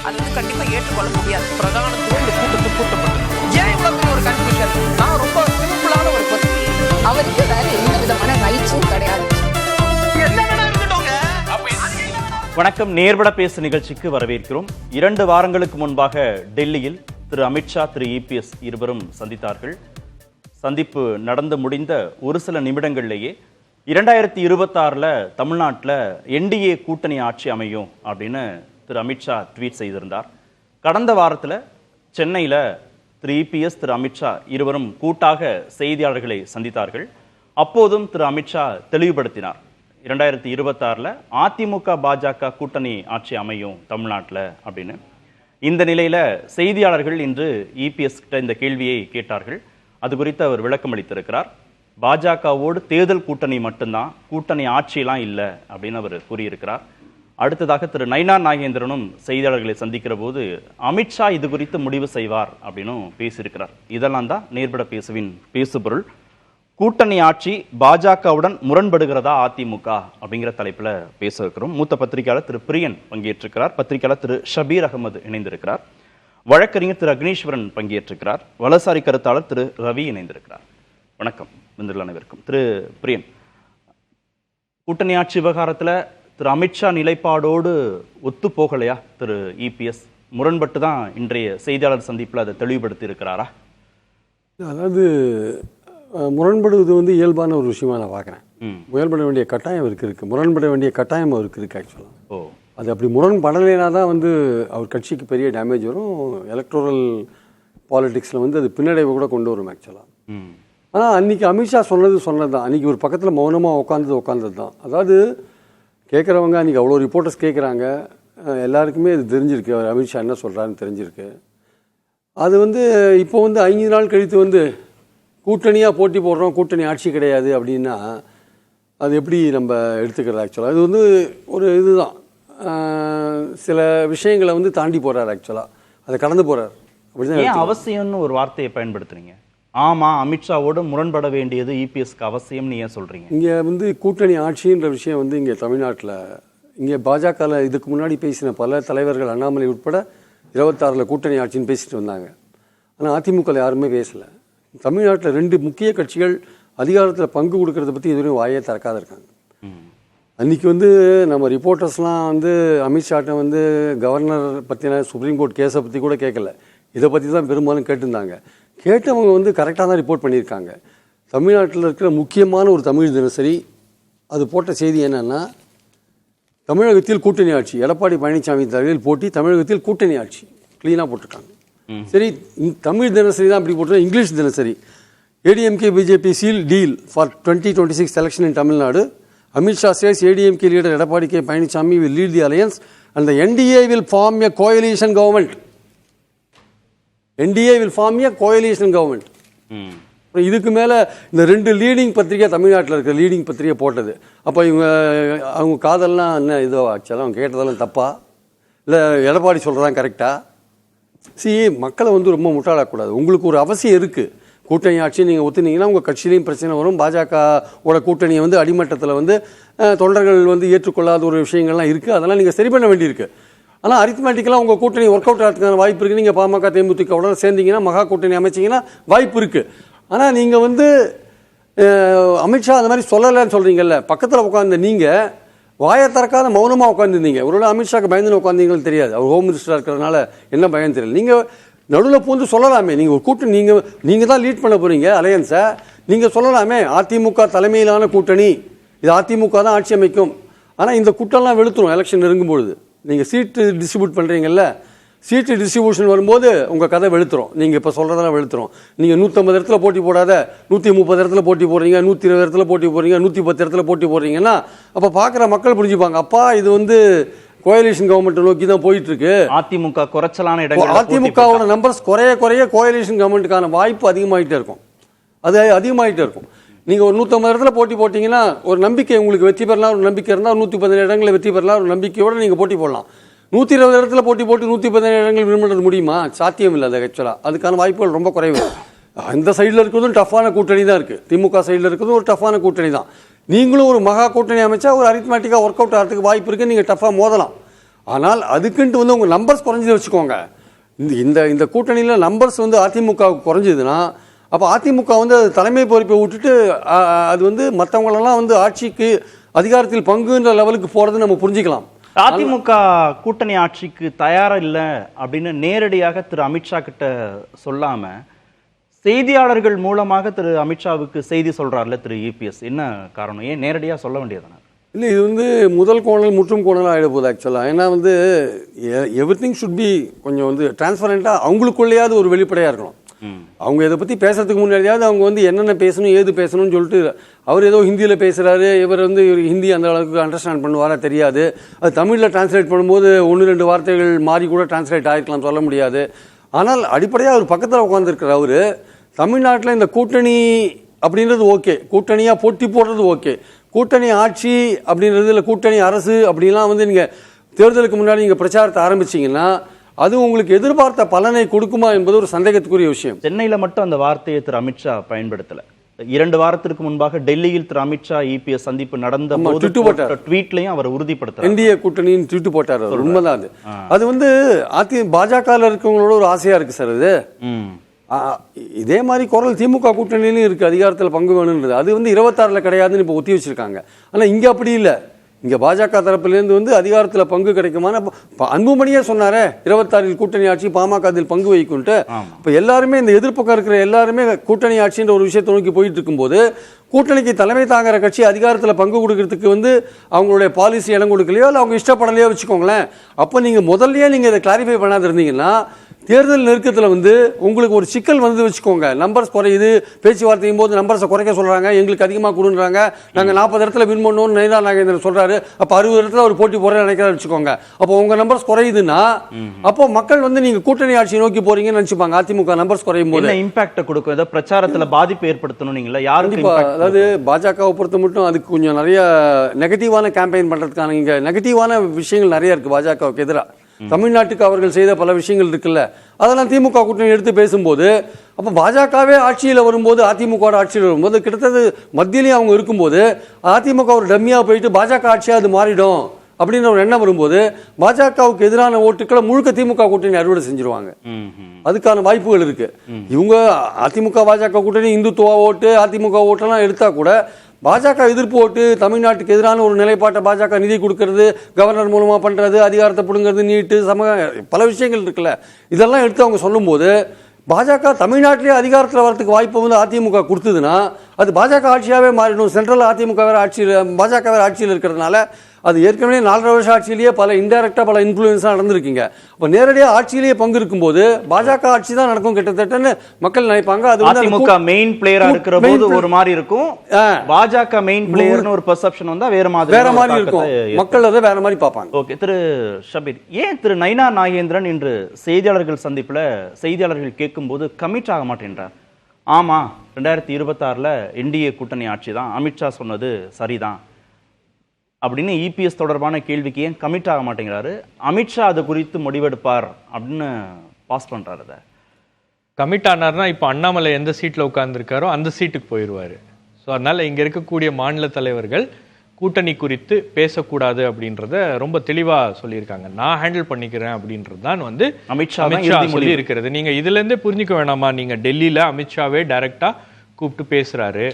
அது வந்து கண்டிப்பா ஏற்றுக்கொள்ள முடியாது. பிரதானத்துவம் இந்த கூட்டத்துக்கு கூட்டப்பட்டது. ஏன் இவ்வளவு பெரிய ஒரு கன்ஃபியூஷன்? நான் ரொம்ப சிம்பிளான ஒரு பர்சன். அவருக்கு வேற எந்த விதமான ரைட்ஸும் கிடையாது. வணக்கம். நேர்பட பேசு நிகழ்ச்சிக்கு வரவேற்கிறோம். 2 வாரங்களுக்கு முன்பாக டெல்லியில் திரு அமித்ஷா, திரு EPS இருவரும் சந்தித்தார்கள். சந்திப்பு நடந்து முடிந்த ஒரு சில நிமிடங்கள்லேயே 2026 தமிழ்நாட்டில் NDA கூட்டணி ஆட்சி அமையும் அப்படின்னு திரு அமித்ஷா ட்வீட் செய்திருந்தார். கடந்த வாரத்தில் சென்னையில் திரு EPS, திரு அமித்ஷா இருவரும் கூட்டாக செய்தியாளர்களை சந்தித்தார்கள். அப்போதும் திரு அமித்ஷா தெளிவுபடுத்தினார், 2026 அதிமுக பாஜக கூட்டணி ஆட்சி அமையும் தமிழ்நாட்டில் அப்படின்னு. இந்த நிலையில செய்தியாளர்கள் இன்று EPS கிட்ட இந்த கேள்வியை கேட்டார்கள். அது குறித்து அவர் விளக்கம் அளித்திருக்கிறார். பாஜகவோடு தேர்தல் கூட்டணி மட்டும்தான், கூட்டணி ஆட்சியெல்லாம் இல்லை அப்படின்னு அவர் கூறியிருக்கிறார். அடுத்ததாக திரு நயினார் நாகேந்திரனும் செய்தியாளர்களை சந்திக்கிற போது அமித்ஷா இது குறித்து முடிவு செய்வார் அப்படின்னும் பேசியிருக்கிறார். இதெல்லாம் தான் நேர்பட பேசுவின் பேசுபொருள். கூட்டணி ஆட்சி பாஜகவுடன் முரண்படுகிறதா அதிமுக அப்படிங்கிற தலைப்பில் பேச இருக்கிறோம். மூத்த பத்திரிகையாளர் திரு பிரியன் பங்கேற்றிருக்கிறார். பத்திரிகையாளர் திரு ஷபீர் அகமது இணைந்திருக்கிறார். வழக்கறிஞர் திரு அக்னீஸ்வரன் பங்கேற்றிருக்கிறார். வலசாரி கருத்தாளர் திரு ரவி இணைந்திருக்கிறார். வணக்கம் அனைவருக்கும். திரு பிரியன், கூட்டணி ஆட்சி விவகாரத்தில் திரு அமித்ஷா நிலைப்பாடோடு ஒத்து போகலையா திரு EPS? முரண்பட்டு தான் இன்றைய செய்தியாளர் சந்திப்பில் அதை தெளிவுபடுத்தி இருக்கிறாரா? அதாவது முரண்படுவது வந்து இயல்பான ஒரு விஷயமா நான் பார்க்குறேன். முயல்பட வேண்டிய கட்டாயம் இருக்கு, முரண்பட வேண்டிய கட்டாயம் அவருக்கு இருக்கு. ஆக்சுவலாக அது அப்படி முரண்படலைனா தான் வந்து அவர் கட்சிக்கு பெரிய டேமேஜ் வரும். எலக்ட்ரல் பாலிடிக்ஸில் வந்து அது பின்னடைவை கூட கொண்டு வரும் ஆக்சுவலாக. ஆனால் அன்றைக்கி அமித்ஷா சொன்னது தான். அன்றைக்கி ஒரு பக்கத்தில் மௌனமாக உட்காந்தது தான். அதாவது கேட்குறவங்க அன்றைக்கி அவ்வளோ ரிப்போர்ட்டர்ஸ் கேட்குறாங்க, எல்லாருக்குமே இது தெரிஞ்சிருக்கு, அவர் அமித்ஷா என்ன சொல்கிறாருன்னு தெரிஞ்சிருக்கு. அது வந்து இப்போ வந்து 5 நாள் கழித்து வந்து கூட்டணியாக போட்டி போடுறோம், கூட்டணி ஆட்சி கிடையாது அப்படின்னா அது எப்படி நம்ம எடுத்துக்கிறது? ஆக்சுவலாக இது வந்து ஒரு இதுதான், சில விஷயங்களை வந்து தாண்டி போகிறார், ஆக்சுவலாக அதை கடந்து போகிறார். அப்படிதான். ஏன் அவசியம்னு ஒரு வார்த்தையை பயன்படுத்துறீங்க? ஆமாம், அமித்ஷாவோடு முரண்பட வேண்டியது EPSக்கு அவசியம்னு ஏன் சொல்கிறீங்க? இங்கே வந்து கூட்டணி ஆட்சின்ற விஷயம் வந்து இங்கே தமிழ்நாட்டில், இங்கே பாஜகவில் இதுக்கு முன்னாடி பேசின பல தலைவர்கள், அண்ணாமலை உட்பட 26 கூட்டணி ஆட்சின்னு பேசிட்டு வந்தாங்க. ஆனால் அதிமுகவில் யாருமே பேசலை. தமிழ்நாட்டில் 2 முக்கிய கட்சிகள் அதிகாரத்தில் பங்கு கொடுக்கறத பற்றி இதுவரையும் வாயே திறக்காத இருக்காங்க. அன்றைக்கி வந்து நம்ம ரிப்போர்ட்டர்ஸ்லாம் வந்து அமித்ஷாட்ட வந்து கவர்னர் பற்றின சுப்ரீம் கோர்ட் கேஸை பற்றி கூட கேட்கல, இதை பற்றி தான் பெரும்பாலும் கேட்டிருந்தாங்க. கேட்டவங்க வந்து கரெக்டாக தான் ரிப்போர்ட் பண்ணியிருக்காங்க. தமிழ்நாட்டில் இருக்கிற முக்கியமான ஒரு தமிழ் தினசரி அது போட்ட செய்தி என்னென்னா, தமிழகத்தில் கூட்டணி ஆட்சி, எடப்பாடி பழனிசாமி தலைமையில் போட்டி, தமிழகத்தில் கூட்டணி ஆட்சி க்ளீனாக போட்டிருக்காங்க. சரி, தமிழ் தினசரி தான் அப்படி போட்டு. இங்கிலீஷ் தினசரி, ADMK BJP seal deal for 2026 election in Tamil Nadu. Amit Shah says ADMK leader Edapadi K. Palaniswamy will lead the alliance and the NDA will form a coalition government. NDA will form a coalition government. இதுக்கு மேலே இந்த 2 leading பத்திரிகை தமிழ்நாட்டில் இருக்கிற leading பத்திரிகை போட்டது. அப்போ அவங்க காதல்லாம் என்ன இதோ ஆக்சுவலாக அவங்க கேட்டதெல்லாம் தப்பா இல்லை எடப்பாடி சொல்கிறதான் கரெக்டாக? மக்களை வந்து ரொம்ப முட்டாளக்கூடாது. உங்களுக்கு ஒரு அவசியம் இருக்குது, கூட்டணி ஆட்சி நீங்கள் ஒத்துனீங்கன்னா உங்கள் கட்சியிலையும் பிரச்சனை வரும். பாஜகவோட கூட்டணியை வந்து அடிமட்டத்தில் வந்து தொண்டர்கள் வந்து ஏற்றுக்கொள்ளாத ஒரு விஷயங்கள்லாம் இருக்குது, அதெல்லாம் நீங்கள் சரி பண்ண வேண்டியிருக்கு. ஆனால் அரித்மேட்டிக்கலாக உங்கள் கூட்டணி ஒர்க் அவுட் ஆகிறதுக்கான வாய்ப்பு இருக்குது. நீங்கள் பாமக தேமுதிகவுடன் சேர்ந்தீங்கன்னா, மகா கூட்டணி அமைச்சிங்கன்னா வாய்ப்பு இருக்குது. ஆனால் நீங்கள் வந்து அமித்ஷா அந்த மாதிரி சொல்லலைன்னு சொல்கிறீங்கல்ல, பக்கத்தில் உட்காந்து நீங்கள் வாயை திறக்காத மௌனமாக உட்காந்துருந்தீங்க. ஒருவேளை அமித்ஷாக்கு பயந்துன்னு உட்காந்தீங்கன்னு தெரியாது, அவர் ஹோம் மினிஸ்டராக இருக்கிறதுனால என்ன பயம் தெரியல. நீங்கள் நடுவில் பூந்து சொல்லலாமே, நீங்கள் ஒரு கூட்டணி நீங்கள் தான் லீட் பண்ண போகிறீங்க அலையன்ஸை, நீங்கள் சொல்லலாமே அதிமுக தலைமையிலான கூட்டணி, இது அதிமுக தான் ஆட்சி அமைக்கும். ஆனால் இந்த கூட்டம்லாம் வெளுத்துரும் எலெக்ஷன் நெருங்கும்பொழுது. நீங்கள் சீட்டு டிஸ்ட்ரிபியூட் பண்ணுறீங்கல்ல, சீட்டு டிஸ்ட்ரிபியூஷன் வரும்போது உங்கள் கதை வெளுத்துரும். நீங்கள் இப்போ சொல்கிறதெல்லாம் வெளுத்துரும். நீங்கள் 150 இடத்துல போட்டி போடாத 130 இடத்துல போட்டி போடுறீங்க, 120 இடத்துல போட்டி போடுறீங்க, 110 இடத்துல போட்டி போடுறீங்கன்னா அப்போ பார்க்குற மக்கள் புரிஞ்சுப்பாங்க, அப்பா இது வந்து கோயலிஷன் கவர்மெண்ட் நோக்கி தான் போயிட்டு இருக்கு. அதிமுக குறைச்சலான இடங்கள், அதிமுகவோட நம்பர்ஸ் குறைய கோயலிஷன் கவர்மெண்ட்டுக்கான வாய்ப்பு அதிகமாகிட்டே இருக்கும். அது அதிகமாகிட்டே இருக்கும். நீங்கள் ஒரு 150 இடத்துல போட்டி போட்டிங்கன்னா ஒரு நம்பிக்கை உங்களுக்கு வெற்றி பெறலாம், ஒரு நம்பிக்கை இருந்தால் 117 இடங்களில் வெற்றி பெறலாம், ஒரு நம்பிக்கையோடு நீங்கள் போட்டி போடலாம். 120 இடத்துல போட்டி போட்டு 117 இடங்கள் வின் பண்ணுறது முடியுமா? சாத்தியம் இல்லை. அது ஆக்சுவலாக அதுக்கான வாய்ப்புகள் ரொம்ப குறைவு. அந்த சைடில் இருக்கிறதும் டஃப்பான கூட்டணி தான் இருக்குது, திமுக சைடில் இருக்கிறதும் ஒரு டஃப்பான கூட்டணி தான். நீங்களும் ஒரு மகா கூட்டணி அமைச்சா ஒரு அரித்மேட்டிக்காக ஒர்க் அவுட் ஆகிறதுக்கு வாய்ப்பு இருக்குது, நீங்கள் டஃப்பாக மோதலாம். ஆனால் அதுக்குன்ட்டு வந்து உங்கள் நம்பர்ஸ் குறைஞ்சது வச்சுக்கோங்க. இந்த இந்த கூட்டணியில் நம்பர்ஸ் வந்து அதிமுக குறைஞ்சதுன்னா அப்போ அதிமுக வந்து அது தலைமை பொறுப்பை விட்டுட்டு அது வந்து மற்றவங்களெல்லாம் வந்து ஆட்சிக்கு அதிகாரத்தில் பங்குன்ற லெவலுக்கு போகிறது நம்ம புரிஞ்சுக்கலாம். அதிமுக கூட்டணி ஆட்சிக்கு தயாரா இல்லை அப்படின்னு நேரடியாக திரு அமித்ஷா கிட்ட சொல்லாம செய்தியாளர்கள் மூலமாக திரு அமித்ஷாவுக்கு செய்தி சொல்றாருல திரு இபிஎஸ், என்ன காரணம்? ஏன் நேரடியாக சொல்ல வேண்டியதானே? இல்லை, இது வந்து முதல் கோணல் முற்றும் கோணல் ஆகிட போகுது ஆக்சுவலாக. ஏன்னா வந்து எவ்ரி திங் ஷுட் பி கொஞ்சம் வந்து டிரான்ஸ்பரண்ட்டாக அவங்களுக்குள்ளேயாவது ஒரு வெளிப்படையாக இருக்கணும். அவங்க இதை பற்றி பேசுறதுக்கு முன்னாடியாவது அவங்க வந்து என்னென்ன பேசணும் ஏது பேசணும்னு சொல்லிட்டு, அவர் ஏதோ ஹிந்தியில் பேசுகிறாரு, இவர் வந்து ஹிந்தி அந்த அளவுக்கு அண்டர்ஸ்டாண்ட் பண்ணுவாரா தெரியாது. அது தமிழில் டிரான்ஸ்லேட் பண்ணும்போது 1-2 வார்த்தைகள் மாறி கூட டிரான்ஸ்லேட் ஆகிருக்கலாம், சொல்ல முடியாது. ஆனால் அடிப்படையாக அவர் பக்கத்தில் உட்காந்துருக்கிற அவர் தமிழ்நாட்டில் இந்த கூட்டணி அப்படின்றது ஓகே, கூட்டணியாக போட்டி போடுறது ஓகே, கூட்டணி ஆட்சி அப்படின்றது இல்லை கூட்டணி அரசு அப்படின்லாம் வந்து நீங்கள் தேர்தலுக்கு முன்னாடி நீங்கள் பிரச்சாரத்தை ஆரம்பிச்சிங்கன்னா அது உங்களுக்கு எதிர்பார்த்த பலனை கொடுக்குமா என்பது ஒரு சந்தேகத்துக்குரிய விஷயம். சென்னையில் மட்டும் அந்த வார்த்தையை திரு அமித்ஷா பயன்படுத்தலை. 2 வாரத்திற்கு முன்பாக டெல்லியில் திரு அமித்ஷா இபிஎஸ் சந்திப்பு நடந்த போது ட்வீட்லையும் அவர் உறுதிப்படுத்த என்டிஏ கூட்டணின்னு ட்வீட் போட்டார். உண்மைதான் அது. அது வந்து பாஜகவில் இருக்கவங்களோட ஒரு ஆசையா இருக்கு சார். அது இதே மாதிரி குரல் திமுக கூட்டணியிலும் இருக்கு, அதிகாரத்தில் பங்கு வேணுன்றது. அது வந்து 26 கிடையாதுன்னு இப்போ ஒத்தி வச்சிருக்காங்க. ஆனால் இங்கே அப்படி இல்லை. இங்கே பாஜக தரப்புலேருந்து வந்து அதிகாரத்தில் பங்கு கிடைக்குமான அன்புமணியே சொன்னாரே 26 கூட்டணி ஆட்சி பாமக அதில் பங்கு வைக்கும்ட்டு. இப்போ எல்லாருமே இந்த எதிர்ப்பக்கம் இருக்கிற எல்லாருமே கூட்டணி ஆட்சின்ற ஒரு விஷயத்தை நோக்கி போயிட்டு இருக்கும்போது கூட்டணிக்கு தலைமை தாங்குற கட்சி அதிகாரத்தில் பங்கு கொடுக்கறதுக்கு வந்து அவங்களுடைய பாலிசி இடம் கொடுக்கலையோ இல்லை அவங்க இஷ்டப்படலையோ வச்சுக்கோங்களேன். அப்போ நீங்கள் முதல்லயே நீங்கள் இதை கிளாரிஃபை பண்ணாது இருந்தீங்கன்னா தேர்தல் நெருக்கத்தில் வந்து உங்களுக்கு ஒரு சிக்கல் வந்து வச்சுக்கோங்க. நம்பர்ஸ் குறையுது, பேச்சுவார்த்தையும் போது நம்பர்ஸை குறைக்க சொல்கிறாங்க, எங்களுக்கு அதிகமாக கொடுன்றாங்க, நாங்கள் 40 இடத்துல வின் பண்ணோன்னு நயினா நாகேந்திரன் சொல்கிறாரு, அப்போ 60 இடத்துல ஒரு போட்டி போடுற நினைக்கிறாரு வச்சுக்கோங்க. அப்போ உங்கள் நம்பர்ஸ் குறையுதுன்னா அப்போ மக்கள் வந்து நீங்கள் கூட்டணி ஆட்சியை நோக்கி போறீங்கன்னு நினச்சிப்பாங்க. அதிமுக நம்பர்ஸ் குறையும் போது இம்பாக்ட் கொடுக்கும், ஏதோ பிரச்சாரத்தில் பாதிப்பு ஏற்படுத்தணும். நீங்களா யாருக்கு? அதாவது பாஜகவை பொறுத்த மட்டும் அதுக்கு கொஞ்சம் நிறைய நெகட்டிவான கேம்பெயின் பண்ணுறதுக்கான இங்கே நெகட்டிவான விஷயங்கள் நிறைய இருக்குது பாஜகவுக்கு எதிராக. தமிழ்நாட்டுக்கு அவர்கள் செய்த பல விஷயங்கள் இருக்குல்ல, அதெல்லாம் திமுக கூட்டணி எடுத்து பேசும்போது அப்போ பாஜகவே ஆட்சியில் வரும்போது அதிமுக ஆட்சியில் வரும்போது கிட்டத்தட்ட மத்தியிலையும் அவங்க இருக்கும்போது அதிமுக ஒரு டம்மியாக போயிட்டு பாஜக ஆட்சியாக அது மாறிடும் அப்படின்னு ஒரு எண்ணம் வரும்போது பாஜகவுக்கு எதிரான ஓட்டுக்களை முழுக்க திமுக கூட்டணி அறுவடை செஞ்சிருவாங்க. அதுக்கான வாய்ப்புகள் இருக்கு. இவங்க அதிமுக பாஜக கூட்டணி இந்துத்துவ ஓட்டு அதிமுக ஓட்டெல்லாம் எடுத்தா கூட பாஜக எதிர்ப்பு ஓட்டு, தமிழ்நாட்டுக்கு எதிரான ஒரு நிலைப்பாட்டை பாஜக நிதி கொடுக்கறது, கவர்னர் மூலமாக பண்ணுறது, அதிகாரத்தை பிடுங்கிறது, நீட்டு பல விஷயங்கள் இருக்குல்ல, இதெல்லாம் எடுத்து அவங்க சொல்லும்போது பாஜக தமிழ்நாட்டிலே அதிகாரத்தில் வரதுக்கு வாய்ப்பு வந்து அதிமுக கொடுத்ததுன்னா அது பாஜக ஆட்சியாகவே மாறிடும். சென்ட்ரல் அதிமுக வேறு ஆட்சியில் பாஜக வேறு ஆட்சியில் இருக்கிறதுனால அது ஏற்கனவே 4.5 வருஷம் ஆட்சியிலேயே பல இன்டைரக்டாக பல இன்ஃப்ளூயன்ஸாக நடந்திருக்கீங்க. அப்போ நேரடியாக ஆட்சியிலேயே பங்கு இருக்கும்போது பாஜக ஆட்சி தான் நடக்கும் கிட்டத்தட்டன்னு மக்கள் நினைப்பாங்க. அது அதிமுக மெயின் பிளேயரா இருக்கிற போது ஒரு மாதிரி இருக்கும், பாஜக மெயின் பிளேயர்னு ஒரு பெர்செப்ஷன் வந்தா வேற மாதிரி இருக்கும், மக்கள் அதை வேற மாதிரி பார்ப்பாங்க. ஓகே, திரு ஷபீர், ஏன் திரு நயினா நாகேந்திரன் இன்று செய்தியாளர்கள் சந்திப்புல செய்தியாளர்கள் கேட்கும்போது கமிட் ஆக மாட்டேன்றார்? ஆமா 2026ல என்டிஏ கூட்டணி ஆட்சி தான், அமித்ஷா சொன்னது சரிதான் அப்படின்னு இபிஎஸ் தொடர்பான கேள்விக்கு ஏன் கமிட் ஆக மாட்டேங்கிறாரு? அமித்ஷா அது குறித்து முடிவெடுப்பார் அப்படின்னு பாஸ் பண்றாரு. அதை கமிட் ஆனார்னா இப்போ அண்ணாமலை எந்த சீட்டில் உட்கார்ந்துருக்காரோ அந்த சீட்டுக்கு போயிடுவார். ஸோ அதனால் இங்கே இருக்கக்கூடிய மாநில தலைவர்கள் கூட்டணி குறித்து பேசக்கூடாது அப்படின்றத ரொம்ப தெளிவாக சொல்லியிருக்காங்க. நான் ஹேண்டில் பண்ணிக்கிறேன் அப்படின்றது தான் வந்து அமித்ஷா சொல்லி இருக்கிறது. நீங்கள் இதுலேருந்தே புரிஞ்சிக்க வேணாமா? நீங்கள் டெல்லியில் அமித்ஷாவே டைரெக்டாக கூப்பிட்டு பேசுகிறாரு,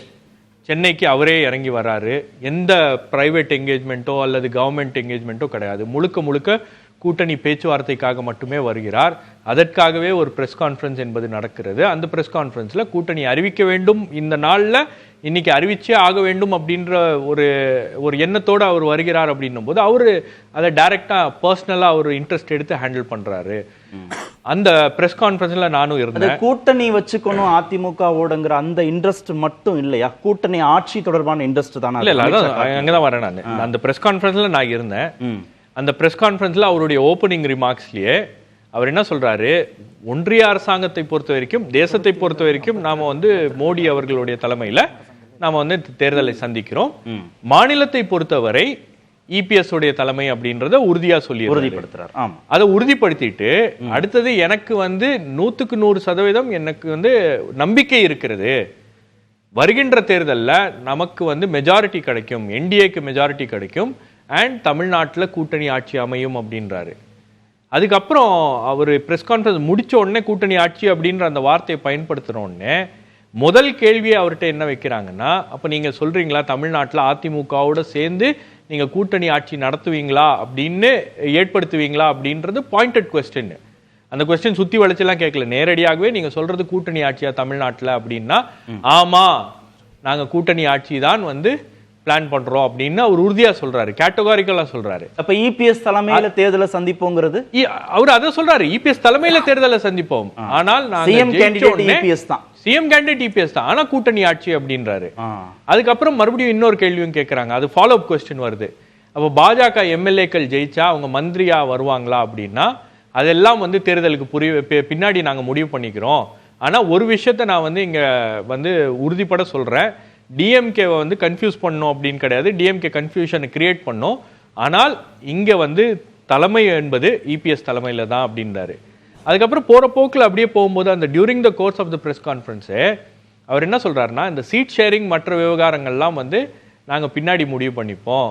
சென்னைக்கு அவரே இறங்கி வராரு, எந்த பிரைவேட் என்கேஜ்மெண்ட்டோ அல்லது கவர்மெண்ட் என்கேஜ்மெண்ட்டோ கிடையாது, முழுக்க கூட்டணி பேச்சுவார்த்தைக்காக மட்டுமே வருகிறார். அதற்காகவே ஒரு ப்ரெஸ் கான்ஃபரன்ஸ் என்பது நடக்கிறது. அந்த ப்ரெஸ் கான்ஃபரன்ஸில் கூட்டணி அறிவிக்க வேண்டும், இந்த நாளில் இன்னைக்கு அறிவிச்சே ஆக வேண்டும் அப்படின்ற ஒரு எண்ணத்தோடு அவர் வருகிறார் அப்படின்னும் போது அவர் அதை டைரக்டாக பர்சனலாக அவர் இன்ட்ரெஸ்ட் எடுத்து ஹேண்டில் பண்ணுறாரு. அந்த ப்ரெஸ் கான்ஃபரன்ஸில் நானும் இருந்தேன். கூட்டணி வச்சுக்கணும் அதிமுக ஓடுங்கிற அந்த இன்ட்ரெஸ்ட் மட்டும் இல்லையா, கூட்டணி ஆட்சி தொடர்பான இன்ட்ரெஸ்ட் தானே? இல்லை, அதான் அங்கதான் வரேன் நான். அந்த ப்ரெஸ் கான்ஃபரன்ஸ்ல நான் இருந்தேன். அந்த ப்ரெஸ் கான்ஃபரன்ஸ்ல அவருடைய ஓப்பனிங் ரிமார்க்ஸ்லயே அவர் என்ன சொல்றாரு, ஒன்றிய அரசாங்கத்தை பொறுத்த வரைக்கும், தேசத்தை பொறுத்த வரைக்கும் நாம வந்து மோடி அவர்களுடைய தலைமையில நாம வந்து தேர்தலை சந்திக்கிறோம், மாநிலத்தை பொறுத்தவரை இபிஎஸ் உடைய தலைமை அப்படின்றத உறுதியா சொல்லி உறுதிப்படுத்துறாரு. அதை உறுதிப்படுத்திட்டு அடுத்தது எனக்கு வந்து 100% எனக்கு வந்து நம்பிக்கை இருக்கிறது, வருகின்ற தேர்தலில் நமக்கு வந்து மெஜாரிட்டி கிடைக்கும், என்டிஏக்கு மெஜாரிட்டி கிடைக்கும், அண்ட் தமிழ்நாட்டில் கூட்டணி ஆட்சி அமையும் அப்படின்றாரு. அதுக்கப்புறம் அவர் ப்ரெஸ் கான்ஃபரன்ஸ் முடிச்ச உடனே கூட்டணி ஆட்சி அப்படின்ற அந்த வார்த்தையை பயன்படுத்துகிற உடனே முதல் கேள்வியை அவர்கிட்ட என்ன வைக்கிறாங்கன்னா, அப்போ நீங்கள் சொல்கிறீங்களா தமிழ்நாட்டில் அதிமுகவோட சேர்ந்து நீங்கள் கூட்டணி ஆட்சி நடத்துவீங்களா அப்படின்னு ஏற்படுத்துவீங்களா அப்படின்றது பாயிண்டட் கொஸ்டின். அந்த கொஸ்டின் சுற்றி வளைச்செல்லாம் கேட்கல, நேரடியாகவே நீங்கள் சொல்கிறது கூட்டணி ஆட்சியா தமிழ்நாட்டில் அப்படின்னா ஆமாம் நாங்கள் கூட்டணி ஆட்சி தான் வந்து பிளான் பண்றோம் அப்படின்னு அவர் உறுதியா சொல்றாரு, கேட்டகாரிக்கலா சொல்றாரு. அப்ப இபிஎஸ் தலைமையில தேர்தலை சந்திப்போங்கிறது அவர் அதை சொல்றாரு, இபிஎஸ் தலைமையில தேர்தலை சந்திப்போம், ஆனால் சிஎம் கேண்டிடேட் இபிஎஸ் தான், சிஎம் கேண்டிடேட் இபிஎஸ் தான், ஆனா கூட்டணி ஆட்சி அப்படின்றாரு. அதுக்கப்புறம் மறுபடியும் இன்னொரு கேள்வியும் கேட்கறாங்க, அது ஃபாலோ அப் கொஸ்டின் வருது. அப்போ பாஜக எம்எல்ஏக்கள் ஜெயிச்சா அவங்க மந்திரியா வருவாங்களா அப்படின்னா அதெல்லாம் வந்து தேர்தலுக்கு பின்னாடி நாங்க முடிவு பண்ணிக்கிறோம். ஆனா ஒரு விஷயத்த நான் வந்து இங்க வந்து உறுதிப்பட சொல்றேன், டிஎம்கேவை வந்து கன்ஃபியூஸ் பண்ணோம் அப்படின்னு கிடையாது, டிஎம்கே கன்ஃபியூஷனை கிரியேட் பண்ணோம், ஆனால் இங்க வந்து தலைமை என்பது இபிஎஸ் தலைமையில தான் அப்படின்றாரு. அதுக்கப்புறம் போற போக்கில் அப்படியே போகும்போது அந்த during the course of the press conference அவர் என்ன சொல்றாருன்னா, இந்த சீட் ஷேரிங் மற்ற விவகாரங்கள்லாம் வந்து நாங்கள் பின்னாடி முடிவு பண்ணிப்போம்.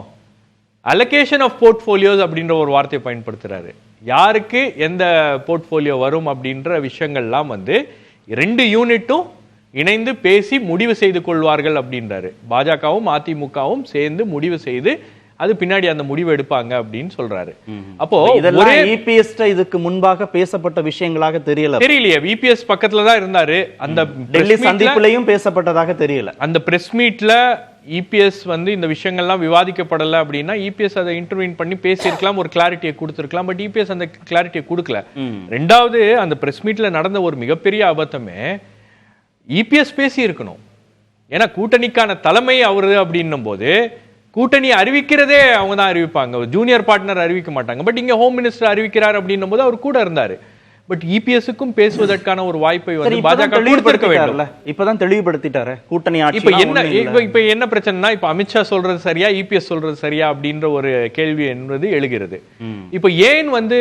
அலோகேஷன் ஆஃப் போர்ட்ஃபோலியோஸ் அப்படின்ற ஒரு வார்த்தையை பயன்படுத்துறாரு. யாருக்கு எந்த போர்ட்ஃபோலியோ வரும் அப்படின்ற விஷயங்கள்லாம் வந்து 2 யூனிட்டும் இணைந்து பேசி முடிவு செய்து கொள்வார்கள் அப்படின்றாரு. பாஜகவும் அதிமுகவும் சேர்ந்து முடிவு செய்து அது பின்னாடி அந்த முடிவு எடுப்பாங்க அப்படின்னு சொல்றாரு. அப்போ ஒரே இபிஎஸ் இதுக்கு முன்பாக பேசப்பட்ட விஷயங்களாக தெரியலையே, இபிஎஸ் பக்கத்துல தான் இருந்தாரு, அந்த டெல்லி சந்திப்புலயும் பேசப்பட்டதாக தெரியல. அந்த பிரஸ் மீட்ல இபிஎஸ் வந்து இந்த விஷயங்கள்லாம் விவாதிக்கப்படல அப்படின்னா இபிஎஸ் அதை இன்டர்வீன் பண்ணி பேசியிருக்கலாம், ஒரு கிளாரிட்டியை கொடுத்திருக்கலாம். பட் இபிஎஸ் அந்த கிளாரிட்டியை கொடுக்கல. ரெண்டாவது அந்த பிரஸ் மீட்ல நடந்த ஒரு மிகப்பெரிய அபத்தமே இபிஎஸ் பேசி இருக்கணும். ஏன்னா கூட்டணிக்கான தலைமை அவரு அப்படின்னும் போது கூட்டணி அறிவிக்கிறதே அவங்க தான் அறிவிப்பாங்க, ஜூனியர் பார்ட்னர் அறிவிக்க மாட்டாங்க. பட் இங்க ஹோம் மினிஸ்டர் அறிவிக்கிறார் அப்படின்னும் போது அவர் கூட இருந்தாரு. பட் இபிஎஸ்க்கும் பேசுவதற்கான ஒரு வாய்ப்பை வந்து பாஜக கொடுக்க வேண்டும். இப்பதான் தெளிவுபடுத்திட்டாரு கூட்டணி ஆட்சி. இப்ப என்ன பிரச்சனைனா, இப்ப அமித்ஷா சொல்றது சரியா இபிஎஸ் சொல்றது சரியா அப்படின்ற ஒரு கேள்வி என்பது எழுகிறது. இப்ப ஏன் வந்து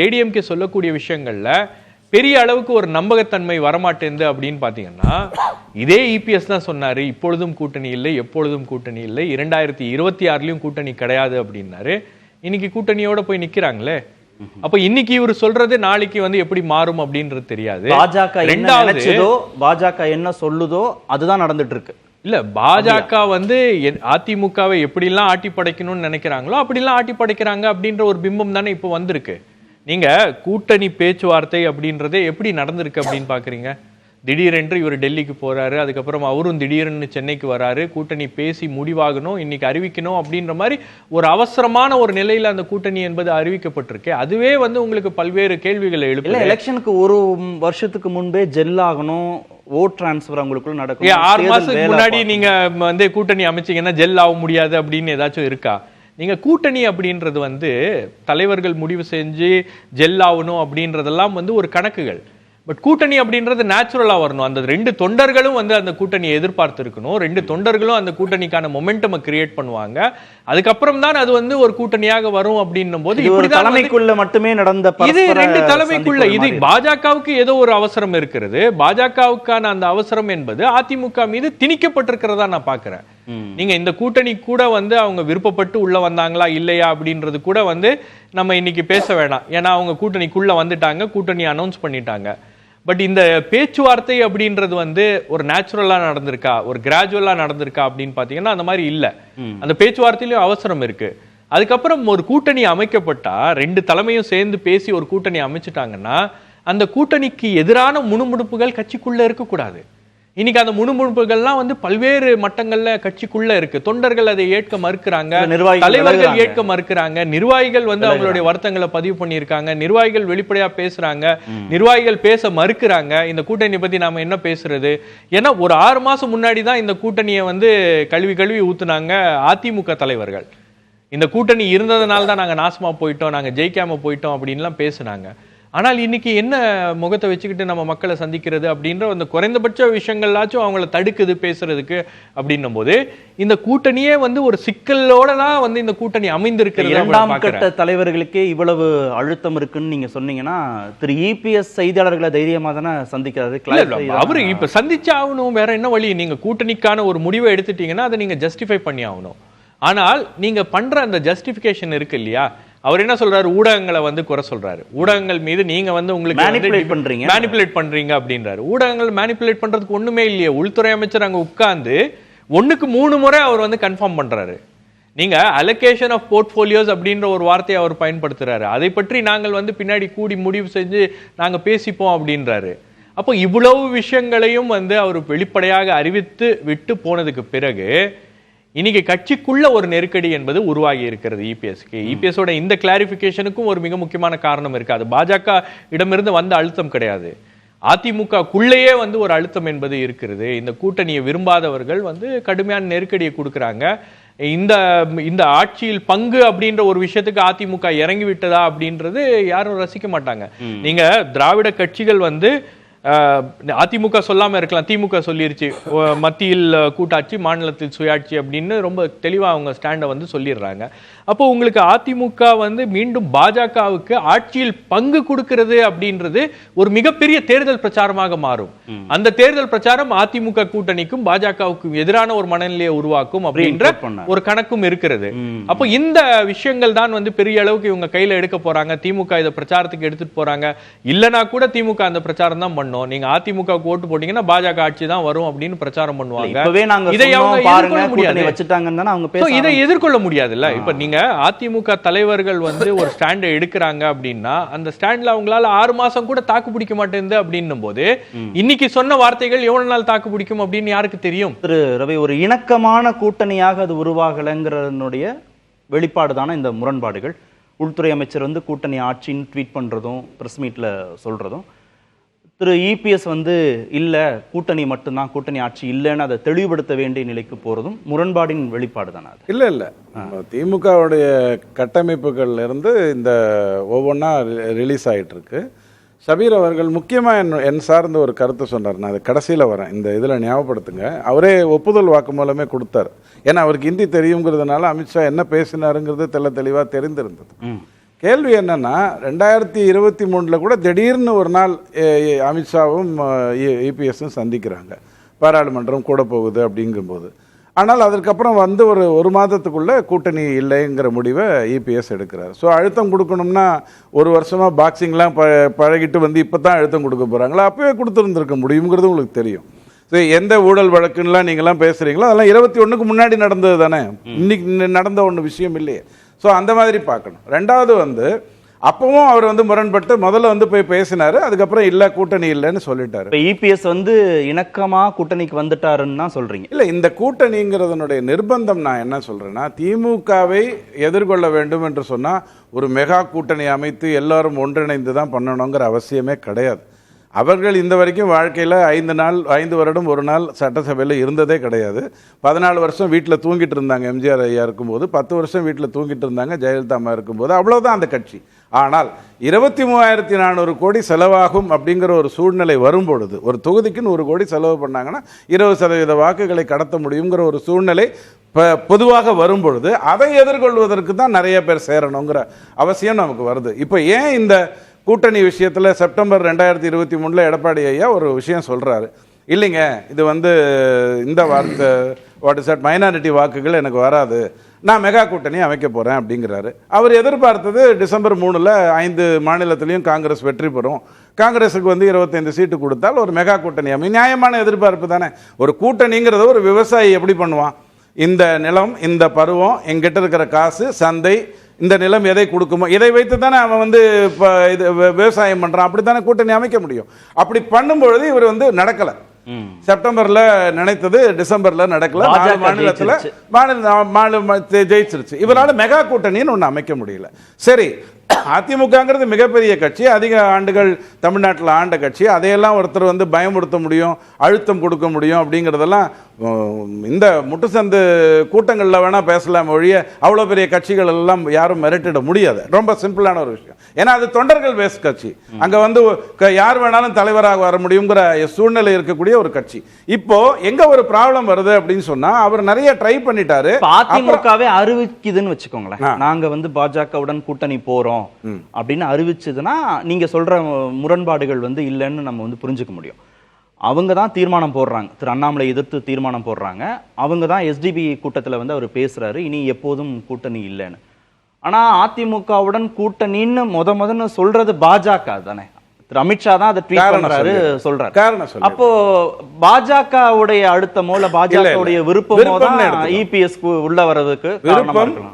ஏடிஎம்கே சொல்லக்கூடிய விஷயங்கள்ல பெரிய அளவுக்கு ஒரு நம்பகத்தன்மை வரமாட்டேங்குது அப்படின்னு பாத்தீங்கன்னா, இதே இபிஎஸ் தான் சொன்னாரு இப்பொழுதும் கூட்டணி இல்லை, எப்பொழுதும் கூட்டணி இல்லை, 2026லயும் கூட்டணி கிடையாது அப்படின்னாரு. இன்னைக்கு கூட்டணியோட போய் நிக்கிறாங்களே. அப்ப இன்னைக்கு இவர் சொல்றது நாளைக்கு வந்து எப்படி மாறும் அப்படின்றது தெரியாது. பாஜக என்ன சொல்லுதோ அதுதான் நடந்துட்டு இருக்கு. இல்ல, பாஜக வந்து அதிமுகவை எப்படி எல்லாம் ஆட்டி படைக்கணும்னு நினைக்கிறாங்களோ அப்படி எல்லாம் ஆட்டி படைக்கிறாங்க அப்படின்ற ஒரு பிம்பம் தானே இப்ப வந்திருக்கு. நீங்க கூட்டணி பேச்சுவார்த்தை அப்படின்றதே எப்படி நடந்திருக்கு அப்படின்னு பாக்குறீங்க. திடீரென்று இவர் டெல்லிக்கு போறாரு, அதுக்கப்புறம் அவரும் திடீர்னு சென்னைக்கு வராரு, கூட்டணி பேசி முடிவாகணும், இன்னைக்கு அறிவிக்கணும் அப்படின்ற மாதிரி ஒரு அவசரமான ஒரு நிலையில அந்த கூட்டணி என்பது அறிவிக்கப்பட்டிருக்கு. அதுவே வந்து உங்களுக்கு பல்வேறு கேள்விகளை எழுப்புது. எலெக்ஷனுக்கு ஒரு வருஷத்துக்கு முன்பே ஜெல் ஆகணும், ஓட் டிரான்ஸ்ஃபர் அவங்களுக்குள்ள நடக்கும். 6 மாசத்துக்கு முன்னாடி நீங்க வந்து கூட்டணி அமைச்சீங்கன்னா ஜெல் ஆக முடியாது அப்படின்னு ஏதாச்சும் இருக்கா? நீங்க கூட்டணி அப்படின்றது வந்து தலைவர்கள் முடிவு செஞ்சு ஜெல் ஆகணும் அப்படின்றதெல்லாம் வந்து ஒரு கணக்குகள். பட் கூட்டணி அப்படின்றது நேச்சுரலா வரணும். அந்த 2 தொண்டர்களும் வந்து அந்த கூட்டணியை எதிர்பார்த்து இருக்கணும். 2 தொண்டர்களும் அந்த கூட்டணிக்கான மொமெண்டமை கிரியேட் பண்ணுவாங்க. அதுக்கப்புறம் தான் அது வந்து ஒரு கூட்டணியாக வரும் அப்படின்னும் போது தலைமைக்குள்ள மட்டுமே நடந்த இது 2 தலைமைக்குள்ள இது பாஜகவுக்கு ஏதோ ஒரு அவசரம் இருக்கிறது. பாஜகவுக்கான அந்த அவசரம் என்பது அதிமுக மீது திணிக்கப்பட்டிருக்கிறதா நான் பாக்குறேன். நீங்க இந்த கூட்டணி கூட வந்து அவங்க விருப்பப்பட்டு உள்ள வந்தாங்களா இல்லையா அப்படின்றது கூட வந்து நம்ம இன்னைக்கு பேச வேணாம். ஏன்னா அவங்க கூட்டணிக்குள்ள வந்துட்டாங்க, கூட்டணி அனௌன்ஸ் பண்ணிட்டாங்க. பட் இந்த பேச்சுவார்த்தை அப்படின்றது வந்து ஒரு நேச்சுரலா நடந்திருக்கா, ஒரு கிராஜுவலா நடந்திருக்கா அப்படின்னு பாத்தீங்கன்னா அந்த மாதிரி இல்ல. அந்த பேச்சுவார்த்தையிலும் அவசரம் இருக்கு. அதுக்கப்புறம் ஒரு கூட்டணி அமைக்கப்பட்டா 2 தலைமையும் சேர்ந்து பேசி ஒரு கூட்டணி அமைச்சிட்டாங்கன்னா அந்த கூட்டணிக்கு எதிரான முணுமுணுப்புகள் கட்சிக்குள்ள இருக்கக்கூடாது. இன்னைக்கு அந்த முணுமுணுப்புகள்லாம் வந்து பல்வேறு மட்டங்கள்ல கட்சிக்குள்ள இருக்கு. தொண்டர்கள் அதை ஏற்க மறுக்கிறாங்க, தலைவர்கள் ஏற்க மறுக்கிறாங்க, நிர்வாகிகள் வந்து அவங்களுடைய வருத்தங்களை பதிவு பண்ணியிருக்காங்க, நிர்வாகிகள் வெளிப்படையா பேசுறாங்க, நிர்வாகிகள் பேச மறுக்கிறாங்க. இந்த கூட்டணி பத்தி நாம என்ன பேசுறது? ஏன்னா ஒரு 6 மாசம் முன்னாடி தான் இந்த கூட்டணியை வந்து கழுவி ஊத்துனாங்க அதிமுக தலைவர்கள். இந்த கூட்டணி இருந்ததுனால தான் நாங்க நாசமா போயிட்டோம், நாங்க ஜெயிக்காம போயிட்டோம் அப்படின்லாம் பேசுனாங்க. ஆனால் இன்னைக்கு என்ன முகத்தை வச்சுக்கிட்டு நம்ம மக்களை சந்திக்கிறது அப்படின்ற அந்த குறைந்தபட்ச விஷயங்கள்லாச்சும் அவங்கள தடுக்குது பேசுறதுக்கு அப்படின்னும் போது இந்த கூட்டணியே வந்து ஒரு சிக்கலோட தான் வந்து இந்த கூட்டணி அமைந்திருக்கிறது. 2ஆம் கட்ட தலைவர்களுக்கே இவ்வளவு அழுத்தம் இருக்குன்னு நீங்க சொன்னீங்கன்னா திரு இபிஎஸ் செய்தியாளர்களை தைரியமா தானே சந்திக்கிறாரு. அவரு இப்ப சந்திச்சு ஆகணும், வேற என்ன வழி? நீங்க கூட்டணிக்கான ஒரு முடிவை எடுத்துட்டீங்கன்னா அதை நீங்க ஜஸ்டிஃபை பண்ணி ஆகணும். ஆனால் நீங்க பண்ற அந்த ஜஸ்டிபிகேஷன் இருக்கு இல்லையா, அவர் என்ன சொல்றாரு, ஊடகங்களை வந்து குறை சொல்றாரு, ஊடகங்கள் மீது நீங்க வந்து உங்களுக்கு மேனிபுலேட் பண்றீங்க அப்படின்றாரு. ஊடகங்கள் மேனிபுலேட் பண்றதுக்கு ஒண்ணுமே இல்லையே. உள்துறை அமைச்சர் அங்க உட்கார்ந்து 1க்கு 3 முறை அவர் வந்து கன்ஃபார்ம் பண்றாரு. நீங்க அலோகேஷன் ஆஃப் போர்ட்ஃபோலியோஸ் அப்படின்ற ஒரு வார்த்தையை அவர் பயன்படுத்துறாரு. அதை பற்றி நாங்கள் வந்து பின்னாடி கூடி முடிவு செஞ்சு நாங்க பேசிப்போம் அப்படின்றாரு. அப்போ இவ்வளவு விஷயங்களையும் வந்து அவர் வெளிப்படையாக அறிவித்து விட்டு போனதுக்கு பிறகு இன்னைக்கு கட்சிக்குள்ள ஒரு நெருக்கடி என்பது உருவாகி இருக்கிறது இபிஎஸ்க்கு. இபிஎஸோட இந்த கிளாரிபிகேஷனுக்கும் ஒரு மிக முக்கியமான காரணம் இருக்கு. அது பாஜக இடமிருந்து வந்த அழுத்தம் கிடையாது, அதிமுகக்குள்ளேயே வந்து ஒரு அழுத்தம் என்பது இருக்கிறது. இந்த கூட்டணியை விரும்பாதவர்கள் வந்து கடுமையான நெருக்கடியை கொடுக்குறாங்க. இந்த ஆட்சியில் பங்கு அப்படின்ற ஒரு விஷயத்துக்கு அதிமுக இறங்கி விட்டதா அப்படின்றது யாரும் ரசிக்க மாட்டாங்க. நீங்க திராவிட கட்சிகள் வந்து அதிமுக சொல்லாம இருக்கலாம், திமுக சொல்லிருச்சு மத்தியில் கூட்டாட்சி மாநிலத்தில் சுயாட்சி அப்படின்னு ரொம்ப தெளிவா அவங்க ஸ்டாண்டை வந்து சொல்லிடுறாங்க. அப்போ உங்களுக்கு அதிமுக வந்து மீண்டும் பாஜகவுக்கு ஆட்சியில் பங்கு கொடுக்கிறது அப்படின்றது ஒரு மிகப்பெரிய தேர்தல் பிரச்சாரமாக மாறும். அந்த தேர்தல் பிரச்சாரம் அதிமுக கூட்டணிக்கும் பாஜகவுக்கும் எதிரான ஒரு மனநிலையை உருவாக்கும் அப்படின்ற ஒரு கணக்கும் இருக்கிறது. அப்போ இந்த விஷயங்கள் தான் வந்து பெரிய அளவுக்கு இவங்க கையில எடுக்க போறாங்க. திமுக இதை பிரச்சாரத்துக்கு எடுத்துட்டு போறாங்க. இல்லனா கூட திமுக அந்த பிரச்சாரம் தான் பண்ணும். நீங்க அதிமுக ஓட்டு போட்டீங்கன்னா பாஜக ஆட்சி தான் வரும் அப்படின்னு பிரச்சாரம் பண்ணுவாங்க. இதை எதிர்கொள்ள முடியாதுல்ல. இப்ப நீங்க அதிமுக தலைவர்கள் வந்து ஒரு ஸ்டாண்ட் எடுக்கிறாங்க அப்படின்னா அந்த ஸ்டாண்ட்ல அவங்களால 6 மாசம் கூட தாக்கு பிடிக்க மாட்டேங்குது அப்படின்னும் போது இன்னைக்கு சொன்ன வார்த்தைகள் எவ்வளவு நாள் தாக்கு பிடிக்கும் அப்படின்னு யாருக்கு தெரியும்? திரு ரவி, ஒரு இணக்கமான கூட்டணியாக அது உருவாகலைங்கிறனுடைய வெளிப்பாடு தானே இந்த முரண்பாடுகள். உள்துறை அமைச்சர் வந்து கூட்டணி ஆட்சின்னு ட்வீட் பண்றதும் பிரஸ் மீட்ல சொல்றதும், திரு இபிஎஸ் வந்து இல்ல கூட்டணி மட்டும்தான், கூட்டணி ஆட்சி இல்லைன்னு அதை தெளிவுபடுத்த வேண்டிய நிலைக்கு போறதும் முரண்பாடின் வெளிப்பாடு தானே அது? இல்ல திமுகவுடைய கட்டமைப்புகள்ல இருந்து இந்த ஒவ்வொன்றா ரிலீஸ் ஆகிட்டு இருக்கு. ஷபீர் அவர்கள் முக்கியமாக என் சார்ந்த ஒரு கருத்தை சொன்னார். நான் அது கடைசியில் வரேன், இந்த இதில் ஞாபகப்படுத்துங்க. அவரே ஒப்புதல் வாக்குமூலமே கொடுத்தார். ஏன்னா அவருக்கு ஹிந்தி தெரியுங்கிறதுனால அமித்ஷா என்ன பேசினாருங்கிறது தெளிவாக தெரிந்திருந்தது. கேள்வி என்னன்னா 2023 கூட திடீர்னு ஒரு நாள் அமித்ஷாவும் இபிஎஸும் சந்திக்கிறாங்க, பாராளுமன்றம் கூட போகுது அப்படிங்கும்போது. ஆனால் அதற்கப்புறம் வந்து ஒரு மாதத்துக்குள்ள கூட்டணி இல்லைங்கிற முடிவை இபிஎஸ் எடுக்கிறார். ஸோ அழுத்தம் கொடுக்கணும்னா ஒரு வருஷமாக பாக்ஸிங்லாம் பழகிட்டு வந்து இப்போ தான் அழுத்தம் கொடுக்க போகிறாங்களா? அப்போவே கொடுத்துருந்துருக்க முடியுங்கிறது உங்களுக்கு தெரியும். ஸோ எந்த ஊழல் வழக்குன்னெலாம் நீங்களாம் பேசுகிறீங்களோ அதெல்லாம் 21க்கு முன்னாடி நடந்தது தானே, இன்னைக்கு நடந்த ஒன்று விஷயம் இல்லையே. ஸோ அந்த மாதிரி பார்க்கணும். ரெண்டாவது வந்து அப்பவும் அவர் வந்து முரண்பட்டு முதல்ல வந்து போய் பேசினாரு, அதுக்கப்புறம் இல்ல கூட்டணி இல்லைன்னு சொல்லிட்டாரு. இபிஎஸ் வந்து இணக்கமா கூட்டணிக்கு வந்துட்டாருன்னு தான் சொல்றீங்க? இல்ல, இந்த கூட்டணிங்கிறதனுடைய நிர்பந்தம் நான் என்ன சொல்றேன்னா, திமுகவை எதிர்கொள்ள வேண்டும் என்று சொன்னா ஒரு மெகா கூட்டணி அமைத்து எல்லாரும் ஒன்றிணைந்து தான் பண்ணணுங்கிற அவசியமே கிடையாது. அவர்கள் இந்த வரைக்கும் வாழ்க்கையில் 5 வருடம் ஒரு நாள் சட்டசபையில் இருந்ததே கிடையாது. 14 வருஷம் வீட்டில் தூங்கிட்டு இருந்தாங்க எம்ஜிஆர் ஐயா இருக்கும்போது, 10 வருஷம் வீட்டில் தூங்கிட்டு இருந்தாங்க ஜெயலலிதா அம்மா இருக்கும்போது. அவ்வளோதான் அந்த கட்சி. ஆனால் 23,400 கோடி செலவாகும் அப்படிங்கிற ஒரு சூழ்நிலை வரும்பொழுது, ஒரு தொகுதிக்குன்னு 1 கோடி செலவு பண்ணாங்கன்னா 20% வாக்குகளை கடத்த முடியுங்கிற ஒரு சூழ்நிலை பொதுவாக வரும்பொழுது அதை எதிர்கொள்வதற்கு தான் நிறைய பேர் சேரணுங்கிற அவசியம் நமக்கு வருது. இப்போ ஏன் இந்த கூட்டணி விஷயத்தில் செப்டம்பர் 2023 எடப்பாடி ஐயா ஒரு விஷயம் சொல்கிறாரு, இல்லைங்க இது வந்து இந்த மைனாரிட்டி வாக்குகள் எனக்கு வராது, நான் மெகா கூட்டணி அமைக்க போகிறேன் அப்படிங்கிறாரு. அவர் எதிர்பார்த்தது டிசம்பர் 3 5 மாநிலத்திலையும் காங்கிரஸ் வெற்றி பெறும், காங்கிரஸுக்கு வந்து 25 சீட்டு கொடுத்தால் ஒரு மெகா கூட்டணி அமையும். நியாயமான எதிர்பார்ப்பு தானே. ஒரு கூட்டணிங்கிறத ஒரு விவசாயி எப்படி பண்ணுவான்? இந்த நிலம், இந்த பருவம், எங்கிட்ட இருக்கிற காசு, சந்தை, இந்த நிலம் எதை கொடுக்குமோ இதை வைத்து தானே அவன் வந்து இப்போ இது விவசாயம் பண்ணுறான். அப்படி தானே கூட்டணி அமைக்க முடியும். அப்படி பண்ணும்பொழுது இவர் வந்து நடக்கலை. செப்டம்பர்ல நினைத்தது டிசம்பர்ல நடக்கல. மாநில ஜெயிச்சிருச்சு. இவரால மெகா கூட்டணின்னு ஒன்று அமைக்க முடியல. சரி, அதிமுகங்கிறது மிகப்பெரிய கட்சி, அதிக ஆண்டுகள் தமிழ்நாட்டில் ஆண்ட கட்சி, அதையெல்லாம் ஒருத்தர் வந்து பயமுறுத்த முடியும், அழுத்தம் கொடுக்க முடியும் அப்படிங்கிறதெல்லாம் இந்த முட்டுசந்து கூட்டங்களில் வேணா பேசலாம் ஒழிய அவ்வளோ பெரிய கட்சிகள் எல்லாம் யாரும் மிரட்டிட முடியாது. ரொம்ப சிம்பிளான ஒரு விஷயம். ஏன்னா அது தொண்டர்கள் பேஸ் கட்சி. அங்கே வந்து யார் வேணாலும் தலைவராக வர முடியுங்கிற சூழ்நிலை இருக்கக்கூடிய ஒரு கட்சி. இப்போ எங்க ஒரு ப்ராப்ளம் வருது அப்படின்னு சொன்னா, அவர் நிறைய ட்ரை பண்ணிட்டாரு. அதிமுகவே அறிவிக்குதுன்னு வச்சுக்கோங்களேன், நாங்க வந்து பாஜகவுடன் கூட்டணி போறோம் அப்படின்னு அறிவிச்சதுன்னா நீங்க சொல்ற முரண்பாடுகள் வந்து இல்லைன்னு நம்ம வந்து புரிஞ்சுக்க முடியும். அவங்க தான் தீர்மானம் போடுறாங்க. திரு அண்ணாமலை எதிர்த்து தீர்மானம் போடுறாங்க. அவங்க தான் எஸ்டிபி கூட்டத்தில் வந்து அவர் பேசுறாரு, இனி எப்போதும் கூட்டணி இல்லைன்னு. ஆனா அதிமுகவுடன் கூட்டணின்னு முதன்னு சொல்றது பாஜக தானே. திரு அமித்ஷா தான் அதை ட்வீட் பண்றாரு, சொல்றாரு. காரணம் சொல்லு. அப்போ பாஜகவுடைய அழுத்தமோ இல்ல பாஜகவுடைய விருப்பமோ தான் இபிஎஸ் உள்ள வர்றதுக்கு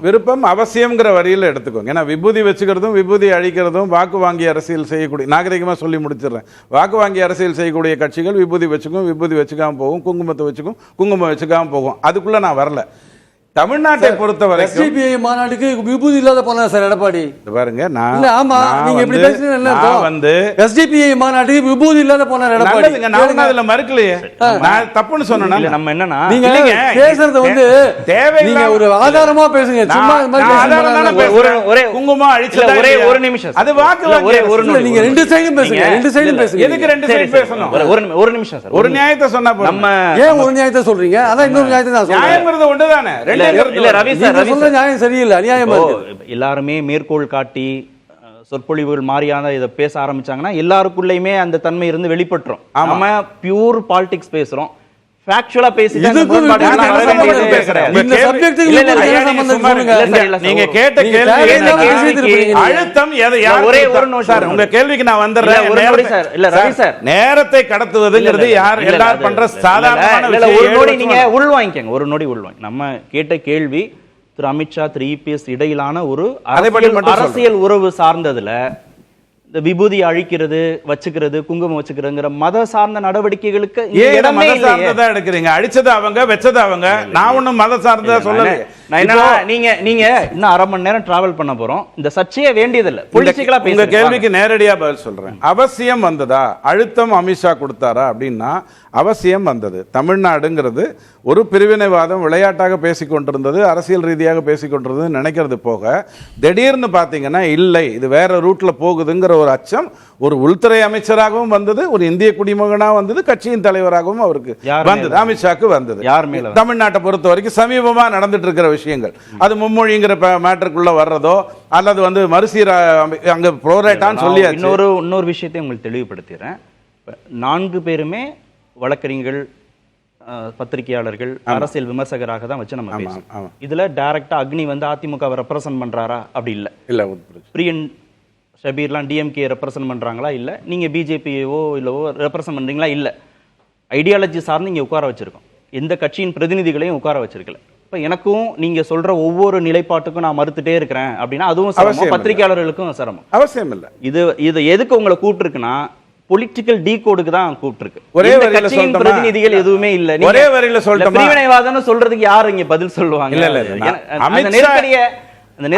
விருப்பம் அவசியம்ங்கிற வரியில எடுத்துக்கோங்க. ஏன்னா விபூதி வச்சுக்கிறதும் விபூதி அழிக்கிறதும் வாக்கு வாங்கி அரசியல் செய்யக்கூடிய, நாகரிகமா சொல்லி முடிச்சிடுறேன், வாக்கு வாங்கி அரசியல் செய்யக்கூடிய கட்சிகள் விபூதி வச்சுக்கும், விபூதி வச்சுக்காம போகும், குங்குமத்தை வச்சுக்கும், குங்குமம் வச்சுக்காம போகும். அதுக்குள்ள நான் வரல. தமிழ்நாட்டை பொறுத்தவரை எஸ்டிபிஐ மாநாட்டுக்கு விபூதி இல்லாத போனா சார் எடப்பாடி பாருங்க. ஆமா, நீங்க எப்படி பேசுறீங்க? வந்து எஸ்டிபிஐ மாநாட்டுக்கு விபூதி இல்லாத போனா எடப்பாடி, நான் அதுல மறுக்கலையே. நான் தப்புன்னு சொன்னா நம்ம என்னன்னா, நீங்க பேசுறது வந்து தேவையில்லை, ஒரு ஆதாரமா பேசுங்க. சும்மா ஒரே குங்குமம் அழிச்சதா ஒரே ஒரு நிமிஷம் அது வாக்கு நீங்க ரெண்டு சைடும் பேசுங்க, ரெண்டு சைடும் பேசுங்க. எதுக்கு ரெண்டு சைடு பேசணும்? ஒரு நிமிஷம் சார், ஒரு நியாயத்தை சொன்னா நம்ம ஏன் ஒரு நியாயத்தை சொல்றீங்க? அதான் இன்னொரு நியாயத்தை நான் சொல்றேன். நியாயம்ங்கிறது ஒன்றுதானே. இல்ல ரவி சார், நியாயம் சரியில்லை, அநியாயமா இருக்கு. எல்லாருமே மேற்கோள் காட்டி சொற்பொழிவுகள் மாறியான இதை பேச ஆரம்பிச்சாங்கன்னா எல்லாருக்குள்ளயுமே அந்த தன்மை இருந்து வெளிப்பட்டுரும். நம்ம பியூர் பாலிடிக்ஸ் பேசுறோம், ஃபேக்சுவலா பேசிட்டு நீங்க கேட்ட கேள்வி அழுத்தம் ஒரே ஒரு நிமிஷம் உங்க கேள்விக்கு நான் வந்துடுறேன். இல்ல ரவி சார், நேரத்தை கடத்துவதுங்கிறது யார் எல்லாரும் பண்ற சாதாரணமான விஷயம். ஒரு நொடி நீங்க உள்வாங்கிக்கங்க, ஒரு நொடி உள்வாங்க. நம்ம கேட்ட கேள்வி திரு அமித்ஷா திரு இபிஎஸ் இடையிலான ஒரு அரசியல் உறவு சார்ந்ததுல இந்த விபூதி அழிக்கிறது, வச்சுக்கிறது, குங்குமம் வச்சுக்கிறதுங்கிற மத சார்ந்த நடவடிக்கைகளுக்கு மத சார்ந்ததா எடுக்கிறீங்க. அழிச்சது அவங்க, வச்சது அவங்க. நான் ஒண்ணும் மத சார்ந்ததா சொல்லல. நீங்க இன்னும் அரை மணி நேரம் டிராவல் பண்ண போறோம். இந்த சர்ச்சையே வேண்டியதில்லை. பொலிட்டிக்கலா உங்க கேள்விக்கு நேரடியா பதில் சொல்றேன். அவசியம் வந்ததா, அழுத்தம் அமித்ஷா கொடுத்தாரா அப்படின்னா அவசியம் வந்தது. தமிழ்நாடுங்கிறது ஒரு பிரிவினைவாதம் விளையாட்டாக பேசிக்கொண்டிருந்தது, அரசியல் ரீதியாக பேசிக்கொண்டிருந்தது நினைக்கிறது போக, திடீர்னு பார்த்தீங்கன்னா இல்லை இது வேற ரூட்ல போகுதுங்கிற ஒரு அச்சம் ஒரு உள்துறை அமைச்சராகவும் வந்தது, ஒரு இந்திய குடிமகனாக வந்தது, கட்சியின் தலைவராகவும் அவருக்கு வந்தது, அமித்ஷாக்கு வந்தது. தமிழ்நாட்டை பொறுத்த வரைக்கும் சமீபமா நடந்துட்டு இருக்கிற விஷயங்கள், அது மும்மொழிங்கிற மேட்டருக்குள்ள வர்றதோ அல்லது வந்து மறுசீர அங்க புரோரேட்டான்னு சொல்லி இன்னொரு விஷயத்தை உங்களுக்கு தெளிவுபடுத்திடுறேன். 4 பேருமே வழக்கறிஞர்கள், பத்திரிகையாளர்கள், அரசியல் விமர்சகராக தான் வச்சு நம்ம பேசுறோம். இதுல டைரக்டா அக்னி வந்து அதிமுக ரெப்ரசன்ட் பண்றாரா? அப்படி இல்ல. பிரியன் ஷபீர்லாம் டிஎம்கே ரெப்ரசன்ட் பண்றாங்களா? இல்ல. நீங்க பிஜேபியோ இல்லவோ ரெப்ரசன்ட் பண்றீங்களா? இல்ல. ஐடியாலஜி சார்ந்து இங்க உட்கார வச்சிருக்கோம், எந்த கட்சியின் பிரதிநிதிகளையும் உட்கார வச்சிருக்கல. இப்ப எனக்கும் நீங்க சொல்ற ஒவ்வொரு நிலைப்பாட்டுக்கும் நான் மறுத்துட்டே இருக்கிறேன் அப்படின்னா அதுவும் சிரமம், பத்திரிகையாளர்களுக்கும் சிரமம். அவசியம் இல்ல. இது எதுக்கு உங்களை கூப்பிட்டுருக்குன்னா பொலிட்டிக்கல் டீ கோடுக்கு தான் கூப்பிட்டுருக்கு. ஒரே வரியில கட்சியின் பிரதிநிதிகள் எதுவுமே இல்ல. ஒரே வரியில சொல்லிட்டோமா? பிரிவினைவாதம்னு சொல்றதுக்கு யாரு இங்க பதில் சொல்லுவாங்க? இல்ல.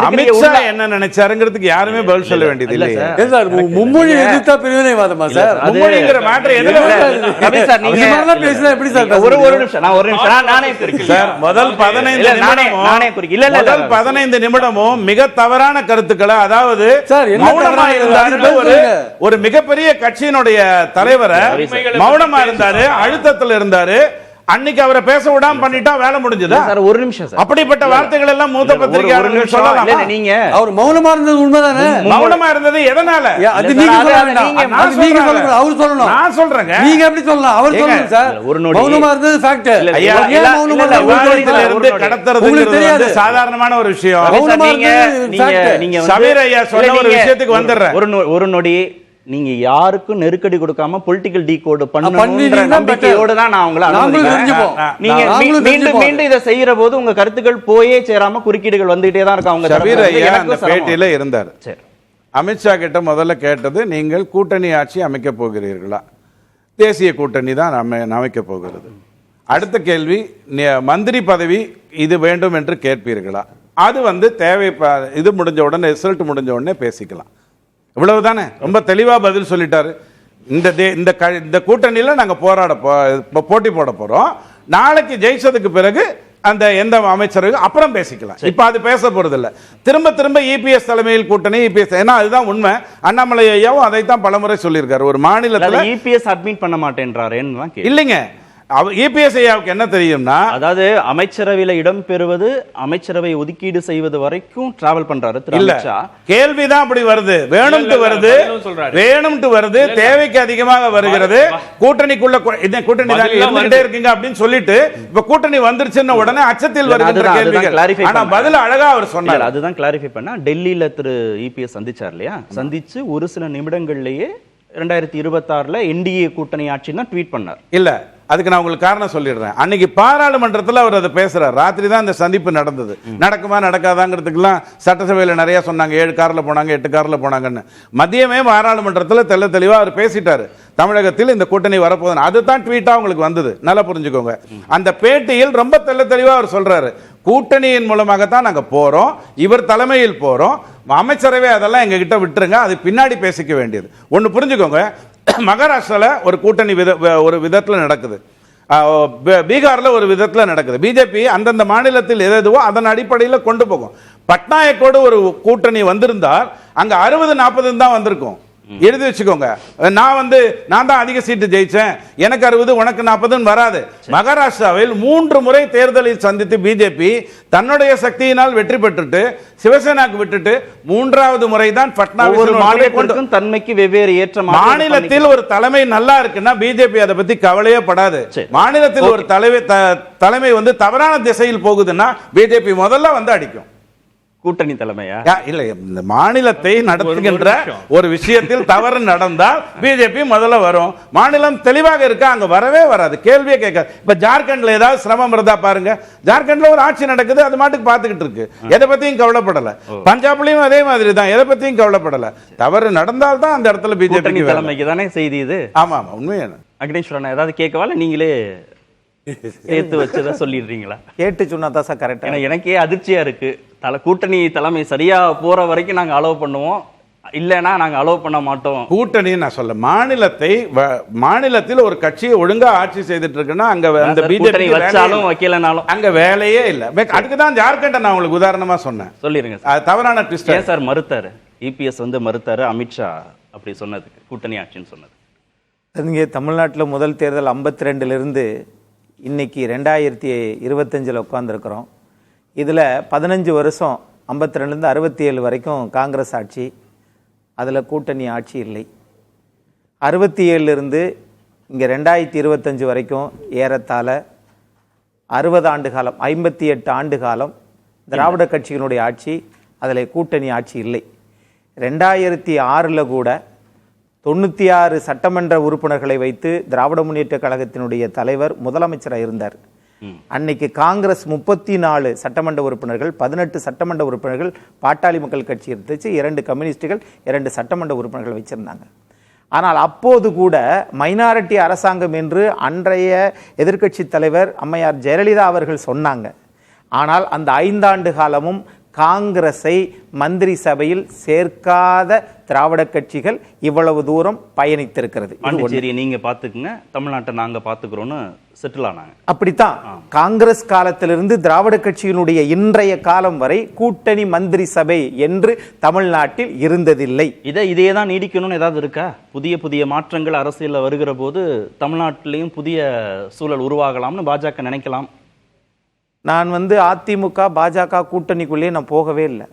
அமித்ஷா என்ன நினைச்சாருங்கிறதுக்கு யாருமே பதில் சொல்ல வேண்டியது இல்ல சார். மும்மொழி எதிர்த்தா பிரிவினைவாதமா சார்? மும்மொழிங்கிற மேட்டர் எதுல ரவி சார், நீங்க பேசினா எப்படி சார்? ஒரு நிமிஷம் நானே குறிக்கிறேன் சார். முதல் 15 நிமிடமும் மிக தவறான கருத்துக்களை, அதாவது மௌனமா இருந்தாரு, ஒரு மிகப்பெரிய கட்சியினுடைய தலைவரை மௌனமா இருந்தாரு, அழுத்தத்தில் இருந்தாரு. அன்னைக்கு அவரை பேச விடாம பண்ணிட்டா வேலை முடிஞ்சதா? சார் ஒரு நிமிஷம் சார். அப்படிப்பட்ட வார்த்தைகள் எல்லாம் மூத்த பத்திரிகையாளர்கள் சொல்லலாம். இல்ல நீங்க அவர் மௌனமா இருந்தது உண்மைதானே? மௌனமா இருந்தது எதனால? அது நீங்க சொல்லணும், அவர் சொல்லணும். நான் சொல்றேங்க, நீங்க எப்படி சொல்லலாம்? அவர் சொல்லுங்க சார். மௌனமா இருந்தது ஃபேக்ட். ஐயா, விவாதத்துல இருந்து கடத்துறதுங்கிறது சாதாரணமான ஒரு விஷயம். நீங்க சமீர் ஐயா சொன்ன ஒரு விஷயத்துக்கு வந்துடுறேன். ஒரு நொடி. நீங்க யாருக்கும் நெருக்கடி கொடுக்காம பொலிட்டிக்கல் டீ கோட் பண்ணணும்ன்ற நம்பிக்கையோட தான் நான் உங்களை அனுமதிக்கிறேன். நீங்க மீண்டும் இதை செய்யற போது உங்க கருத்துக்கள் போயே சேராம குறுக்கீடுகள் வந்துட்டே தான் இருக்காங்க. சபீர் ஐயா அந்த பேட்டியில இருந்தார். அமித்ஷா கிட்ட முதல்ல கேட்டது, நீங்கள் கூட்டணி ஆட்சி அமைக்க போகிறீர்களா? தேசிய கூட்டணி தான் அமைக்க போகிறது. அடுத்த கேள்வி, மந்திரி பதவி இது வேண்டும் என்று கேட்பீர்களா? அது வந்து தேவை, இது முடிஞ்ச உடனே, ரிசல்ட் முடிஞ்ச உடனே பேசிக்கலாம். இவ்வளவுதானே. ரொம்ப தெளிவா பதில் சொல்லிட்டாரு. இந்த கூட்டணியில நாங்க போட்டி போட போறோம். நாளைக்கு ஜெயிச்சதுக்கு பிறகு அந்த எந்த அமைச்சருக்கு அப்புறம் பேசிக்கலாம். இப்ப அது பேச போறது இல்ல. திரும்ப இபிஎஸ் தலைமையில் கூட்டணி, இபிஎஸ், ஏன்னா அதுதான் உண்மை. அண்ணாமலை ஐயாவும் அதைத்தான் பலமுறை சொல்லியிருக்காரு. ஒரு மாநிலத்தில் இபிஎஸ் அட்மிட் பண்ண மாட்டேன்றாரு. இல்லைங்க, இபிஎஸ் ஐயாவுக்கு என்ன தெரியும்னா, அதாவது அமைச்சரவையில இடம் பெறுவது, அமைச்சரவை ஒதுக்கீடு செய்வது வரைக்கும் டிராவல் பண்றாரு திரு இல்ல அமித்ஷா. கேள்விதான் அப்படி வருது, வேணும்ட்டு வருது, வேணும்ட்டு வருது, தேவைக்கு அதிகமாக வருகிறது, கூட்டணிக்குள்ள கூட்டணி தான் இருந்துட்டே இருக்கீங்க அப்படின்னு சொல்லிட்டு இப்ப கூட்டணி வந்துருச்சுன்னு உடனே அச்சத்தில் வருகின்ற கேள்விகள். ஆனா பதில் அழகா அவர் சொன்னார். அதுதான் கிளாரிஃபை பண்ணா, டெல்லியில திரு இபிஎஸ் சந்திச்சார் இல்லையா, சந்திச்சு ஒரு சில நிமிடங்கள்லயே 2026 என்டிஏ கூட்டணி ஆட்சி தான் ட்வீட் பண்ணார். இல்ல, அதுக்கு நான் உங்களுக்கு காரணம் சொல்லிடுறேன். அன்னைக்கு பாராளுமன்றத்தில் அவர் அதை பேசுறார். ராத்திரி தான் இந்த சந்திப்பு நடந்தது. நடக்குமா நடக்காதாங்கிறதுக்கெல்லாம் சட்டசபையில் நிறைய சொன்னாங்க. 7 காரில் போனாங்க, 8 காரில் போனாங்கன்னு. மதியமே பாராளுமன்றத்தில் தெள்ள தெளிவாக அவர் பேசிட்டாரு, தமிழகத்தில் இந்த கூட்டணி வரப்போகுது. அதுதான் ட்வீட்டாக உங்களுக்கு வந்தது, நல்லா புரிஞ்சுக்கோங்க. அந்த பேட்டியில் ரொம்ப தெள்ள தெளிவாக அவர் சொல்றாரு, கூட்டணியின் மூலமாகத்தான் நாங்கள் போறோம், இவர் தலைமையில் போறோம், அமைச்சரவை அதெல்லாம் எங்ககிட்ட விட்டுருங்க, அது பின்னாடி பேசிக்க வேண்டியது. ஒன்று புரிஞ்சுக்கோங்க, மகாராஷ்டிராவில் ஒரு கூட்டணி ஒரு விதத்தில் நடக்குது, பீகார்ல ஒரு விதத்தில் நடக்குது. பிஜேபி அந்தந்த மாநிலத்தில் எதுவோ அதன் அடிப்படையில் கொண்டு போகும். பட்நாயக்கோடு ஒரு கூட்டணி வந்திருந்தால் அங்க 60-40 தான் வந்திருக்கும். எழுதி வச்சுக்கோங்க. நான் தான் அதிக சீட்டு ஜெயிச்சேன், எனக்கு 60 உனக்கு 40 வராது. மகாராஷ்டிராவில் 3 முறை தேர்தலில் சந்தித்து பிஜேபி தன்னுடைய சக்தியினால் வெற்றி பெற்றுட்டு சிவசேனாக்கு விட்டுட்டு 3வது முறை தான் பட்னாவிஸ் தன்மைக்கு வெவ்வேறு ஏற்ற மாநிலத்தில் ஒரு தலைமை நல்லா இருக்குன்னா பிஜேபி அதை பத்தி கவலையே படாது. மாநிலத்தில் ஒரு தலைமை தவறான திசையில் போகுதுன்னா பிஜேபி முதல்ல அடிக்கும். கூட்டணி தலைமையா இல்ல, இந்த மாநிலத்தை நடத்துகின்ற ஒரு விஷயத்தில் தவறு நடந்தால் பிஜேபி முதல்ல வரும். மாநிலம் தெளிவாக இருக்கா, அங்க வரவே வராது, கேள்வியே கேட்காது. இப்ப ஜார்க்கண்ட்ல ஏதாவது சிரமம் இருந்தா பாருங்க, ஜார்க்கண்ட்ல ஒரு ஆட்சி நடக்குது, அது மாட்டுக்கு பாத்துக்கிட்டு இருக்கு, எதை பத்தியும் கவலைப்படல. பஞ்சாப்லயும் அதே மாதிரி தான், எதை பத்தியும் கவலைப்படல. தவறு நடந்தால் தான் அந்த இடத்துல பிஜேபி தலைமைக்கு தானே செய்தி இது. ஆமா ஆமா, உண்மையான. அக்னேஸ்வரன் ஏதாவது கேட்கவா, நீங்களே சேர்த்து வச்சதா சொல்லிடுறீங்களா? கேட்டு சொன்னா தான் சார் கரெக்ட். எனக்கே அதிர்ச்சியா இருக்கு. கூட்டணி தலைமை சரியா போற வரைக்கும் நாங்க அலோவ் பண்ணுவோம், இல்லனா நாங்க அலோவ் பண்ண மாட்டோம். கூட்டணி நான் சொல்ல, மாநிலத்தில் ஒரு கட்சியை ஒழுங்கா ஆட்சி செய்துட்டு இருக்குன்னா அங்க அந்த பிஜேபி வச்சாலும் வைக்கலனாலும் அங்க வேலையே இல்ல. அதுக்கு தான் ஜார்க்கண்ட் நான் உங்களுக்கு உதாரணமா சொன்னேன். சொல்லிருங்க. அது தவறான ட்விஸ்ட். ஏன் சார் மறுத்தாரு? இபிஎஸ் மறுத்தாரு, அமித்ஷா அப்படி சொன்னதுக்கு, கூட்டணி ஆட்சின்னு சொன்னது. இங்கே தமிழ்நாட்டில் முதல் தேர்தல் 52லிருந்து இன்னைக்கு 2025 உட்காந்துருக்கிறோம். இதில் 15 வருஷம் 52லேருந்து 67 வரைக்கும் காங்கிரஸ் ஆட்சி, அதில் கூட்டணி ஆட்சி இல்லை. 67லிருந்து இங்கே 2025 வரைக்கும் ஏறத்தாழ 60 ஆண்டு காலம், 58 ஆண்டு காலம் திராவிட கட்சிகளுடைய ஆட்சி, அதில் கூட்டணி ஆட்சி இல்லை. 2006 கூட 96 சட்டமன்ற உறுப்பினர்களை வைத்து திராவிட முன்னேற்ற கழகத்தினுடைய தலைவர் முதலமைச்சராக இருந்தார். அன்னைக்கு காங்கிரஸ் 34 சட்டமன்ற உறுப்பினர்கள், 18 சட்டமன்ற உறுப்பினர்கள் பாட்டாளி மக்கள் கட்சி இருந்துச்சு, 2 கம்யூனிஸ்டுகள் 2 சட்டமன்ற உறுப்பினர்கள் வச்சிருந்தாங்க. ஆனால் அப்போது கூட மைனாரிட்டி அரசாங்கம் என்று அன்றைய எதிர்க்கட்சி தலைவர் அம்மையார் ஜெயலலிதா அவர்கள் சொன்னாங்க. ஆனால் அந்த 5 ஆண்டு காலமும் காங்கிரஸை மந்திரி சபையில் சேர்க்காத திராவிட கட்சிகள் இவ்வளவு தூரம் பயணித்திருக்கிறது. நீங்க பாத்துக்குங்க, தமிழ்நாட்டை நாங்க பாத்துக்கிறோம்னு செட்டில் ஆனாங்க. அப்படித்தான் காங்கிரஸ் காலத்திலிருந்து திராவிட கட்சியினுடைய இன்றைய காலம் வரை கூட்டணி மந்திரி சபை என்று தமிழ்நாட்டில் இருந்ததில்லை. இதே தான் நீடிக்கணும்னு ஏதாவது இருக்கா? புதிய புதிய மாற்றங்கள் அரசியல் வருகிற போது தமிழ்நாட்டிலையும் புதிய சூழல் உருவாகலாம்னு பாஜக நினைக்கலாம். நான் அதிமுக பாஜக கூட்டணிக்குள்ளே நான் போகவே இல்லை.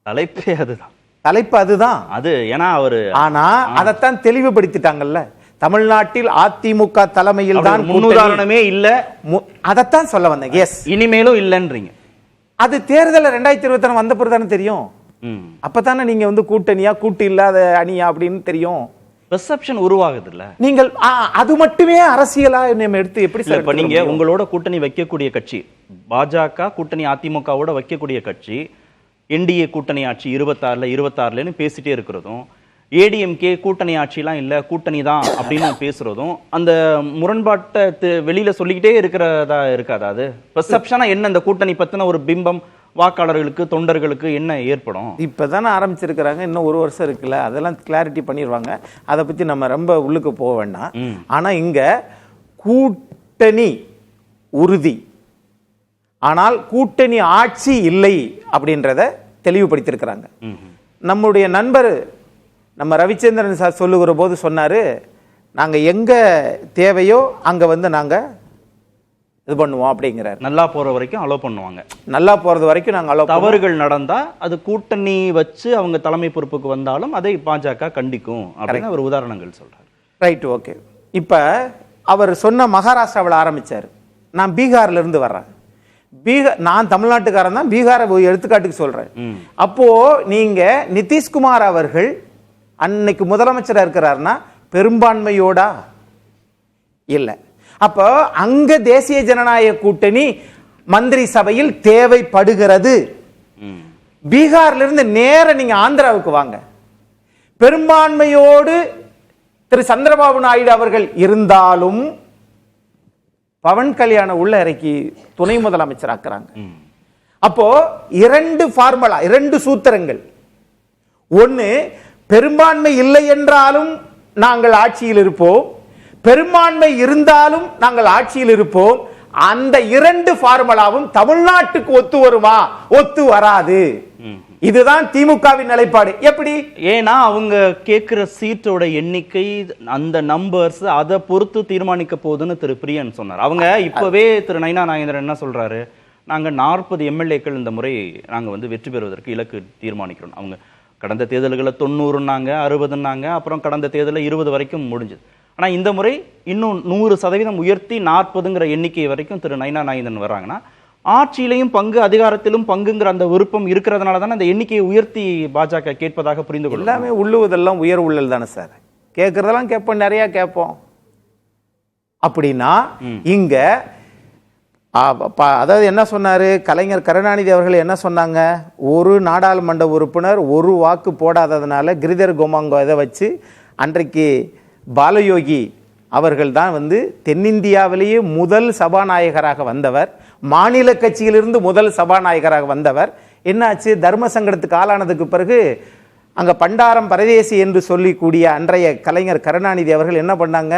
தலைப்பே அதுதான், தலைப்பு அதுதான். அது ஏன்னா அவரு ஆனா அதைத்தான் தெளிவுபடுத்திட்டாங்கல்ல, தமிழ்நாட்டில் அதிமுக தலைமையில் தான் முன்னுதாரணமே இல்ல, அதைத்தான் சொல்ல வந்தேன். எஸ், இனிமேலும் இல்லைன்றீங்க. அது தேர்தல் 2026 வந்த பிறகு தானே தெரியும். அப்பதானே நீங்க கூட்டணியா கூட்டு இல்லாத அணியா அப்படின்னு தெரியும். பெர்செப்ஷன் உருவாகுது இல்ல. நீங்கள் அது மட்டுமே அரசியலா நம்ம எடுத்து எப்படி சார்? இப்ப நீங்க உங்களோட கூட்டணி வைக்கக்கூடிய கட்சி பாஜக, கூட்டணி அதிமுகவோட வைக்கக்கூடிய கட்சி என்டிஏ கூட்டணி ஆட்சி 26ல பேசிட்டே இருக்கிறதும், ஏடிஎம்கே கூட்டணி ஆட்சிலாம் இல்ல கூட்டணி தான் அப்படின்னு பேசுறதும் அந்த முரண்பாட்டை வெளியில சொல்லிக்கிட்டே இருக்கிறதா இருக்காது? அது பெர்செப்ஷனா என்ன, இந்த கூட்டணி பத்தின ஒரு பிம்பம் வாக்காளர்களுக்கு தொண்டர்களுக்கு என்ன ஏற்படும்? இப்பதானே ஆரம்பிச்சிருக்கிறாங்க, இன்னும் 1 வருஷம் இருக்குல்ல, அதெல்லாம் கிளாரிட்டி பண்ணிடுவாங்க. அதை பத்தி நம்ம ரொம்ப உள்ளுக்கு போக வேண்டாம். ஆனா இங்க கூட்டணி உறுதி, ஆனால் கூட்டணி ஆட்சி இல்லை அப்படின்றத தெளிவுபடுத்தியிருக்கிறாங்க. நம்முடைய நண்பர் நம்ம ரவிச்சந்திரன் சார் சொல்லுகிற போது சொன்னாரு, நாங்க எங்க தேவையோ அங்க வந்து நாங்க இது பண்ணுவோம் அப்படிங்கிறார். நல்லா போற வரைக்கும் அலோ பண்ணுவாங்க. நல்லா போறது வரைக்கும் நாங்க அலோ. தவறுகள் நடந்தா அது கூட்டணி வச்சு அவங்க தலைமை பொறுப்புக்கு வந்தாலும் அதை பாஜக கண்டிக்கும் அப்படின்னு ஒரு உதாரணங்கள் சொல்றாரு. Right, okay. இப்ப அவர் சொன்ன மகாராஷ்டிராவில் ஆரம்பிச்சார். நான் பீகார்ல இருந்து வர்றேன். நான் தமிழ்நாட்டுக்காரன் தான், பீகாரை எடுத்துக்காட்டுக்கு சொல்றேன். அப்போ நீங்க நிதிஷ்குமார் அவர்கள் அன்னைக்கு முதலமைச்சரா இருக்கிறாருன்னா பெரும்பான்மையோடா இல்ல. அப்போ அங்க தேசிய ஜனநாயக கூட்டணி மந்திரி சபையில் தேவைப்படுகிறது. பீகார்ல இருந்து நேர நீங்க ஆந்திராவுக்கு வாங்க, பெரும்பான்மையோடு திரு சந்திரபாபு நாயுடு அவர்கள் இருந்தாலும் பவன் கல்யாண உள்ள இறக்கி துணை முதலமைச்சர் ஆக்குறாங்க. அப்போ இரண்டு ஃபார்முலா, இரண்டு சூத்திரங்கள். ஒன்னு, பெரும்பான்மை இல்லை என்றாலும் நாங்கள் ஆட்சியில் இருப்போம், பெரும்பான்மை இருந்தாலும் நாங்கள் ஆட்சியில் இருப்போம். அந்த இரண்டு ஃபார்முலாவும் தமிழ்நாட்டுக்கு ஒத்து வருமா? ஒத்து வராது. இதுதான் திமுகவின் நிலைப்பாடு. எப்படி? ஏன்னா அவங்க கேட்கிற சீட்டோட எண்ணிக்கை, அந்த நம்பர்ஸ் அதை பொறுத்து தீர்மானிக்க போகுதுன்னு திரு பிரியன் சொன்னார். அவங்க இப்பவே திரு நயினா நாகேந்திரன் என்ன சொல்றாரு, நாங்க 40 எம்எல்ஏக்கள் இந்த முறை நாங்க வந்து வெற்றி பெறுவதற்கு இலக்கு தீர்மானிக்கிறோம். அவங்க கடந்த தேர்தல்களை 90ன்னாங்க, 60ன்னாங்க, அப்புறம் கடந்த தேர்தலில் 20 வரைக்கும் முடிஞ்சது. ஆனா இந்த முறை இன்னும் 100% உயர்த்தி 40ங்கிற எண்ணிக்கை வரைக்கும் திரு நயினா நாகேந்திரன் வர்றாங்கன்னா ஆட்சியிலையும் பங்கு, அதிகாரத்திலும் பங்குங்கிற அந்த விருப்பம் இருக்கிறதுனால தானே அந்த எண்ணிக்கையை உயர்த்தி பாஜக கேட்பதாக புரிந்து கொள்ள. எல்லாமே உள்ளுவதெல்லாம் உயர் உள்ளல் தானே சார். கேட்கறதெல்லாம் கேட்போம், நிறைய கேட்போம். அப்படின்னா இங்க அதாவது என்ன சொன்னாரு கலைஞர் கருணாநிதி அவர்கள், என்ன சொன்னாங்க, ஒரு நாடாளுமன்ற உறுப்பினர் ஒரு வாக்கு போடாததுனால கிரிதர் கோமாங்கோ இதை வச்சு அன்றைக்கு பாலயோகி அவர்கள் தான் வந்து தென்னிந்தியாவிலேயே முதல் சபாநாயகராக வந்தவர், மாநில கட்சியிலிருந்து முதல் சபாநாயகராக வந்தவர். என்னாச்சு, தர்ம சங்கடத்துக்கு ஆளானதுக்கு பிறகு அங்க பண்டாரம் பரதேசி என்று சொல்லிக்கூடிய அன்றைய கலைஞர் கருணாநிதி அவர்கள் என்ன பண்ணாங்க,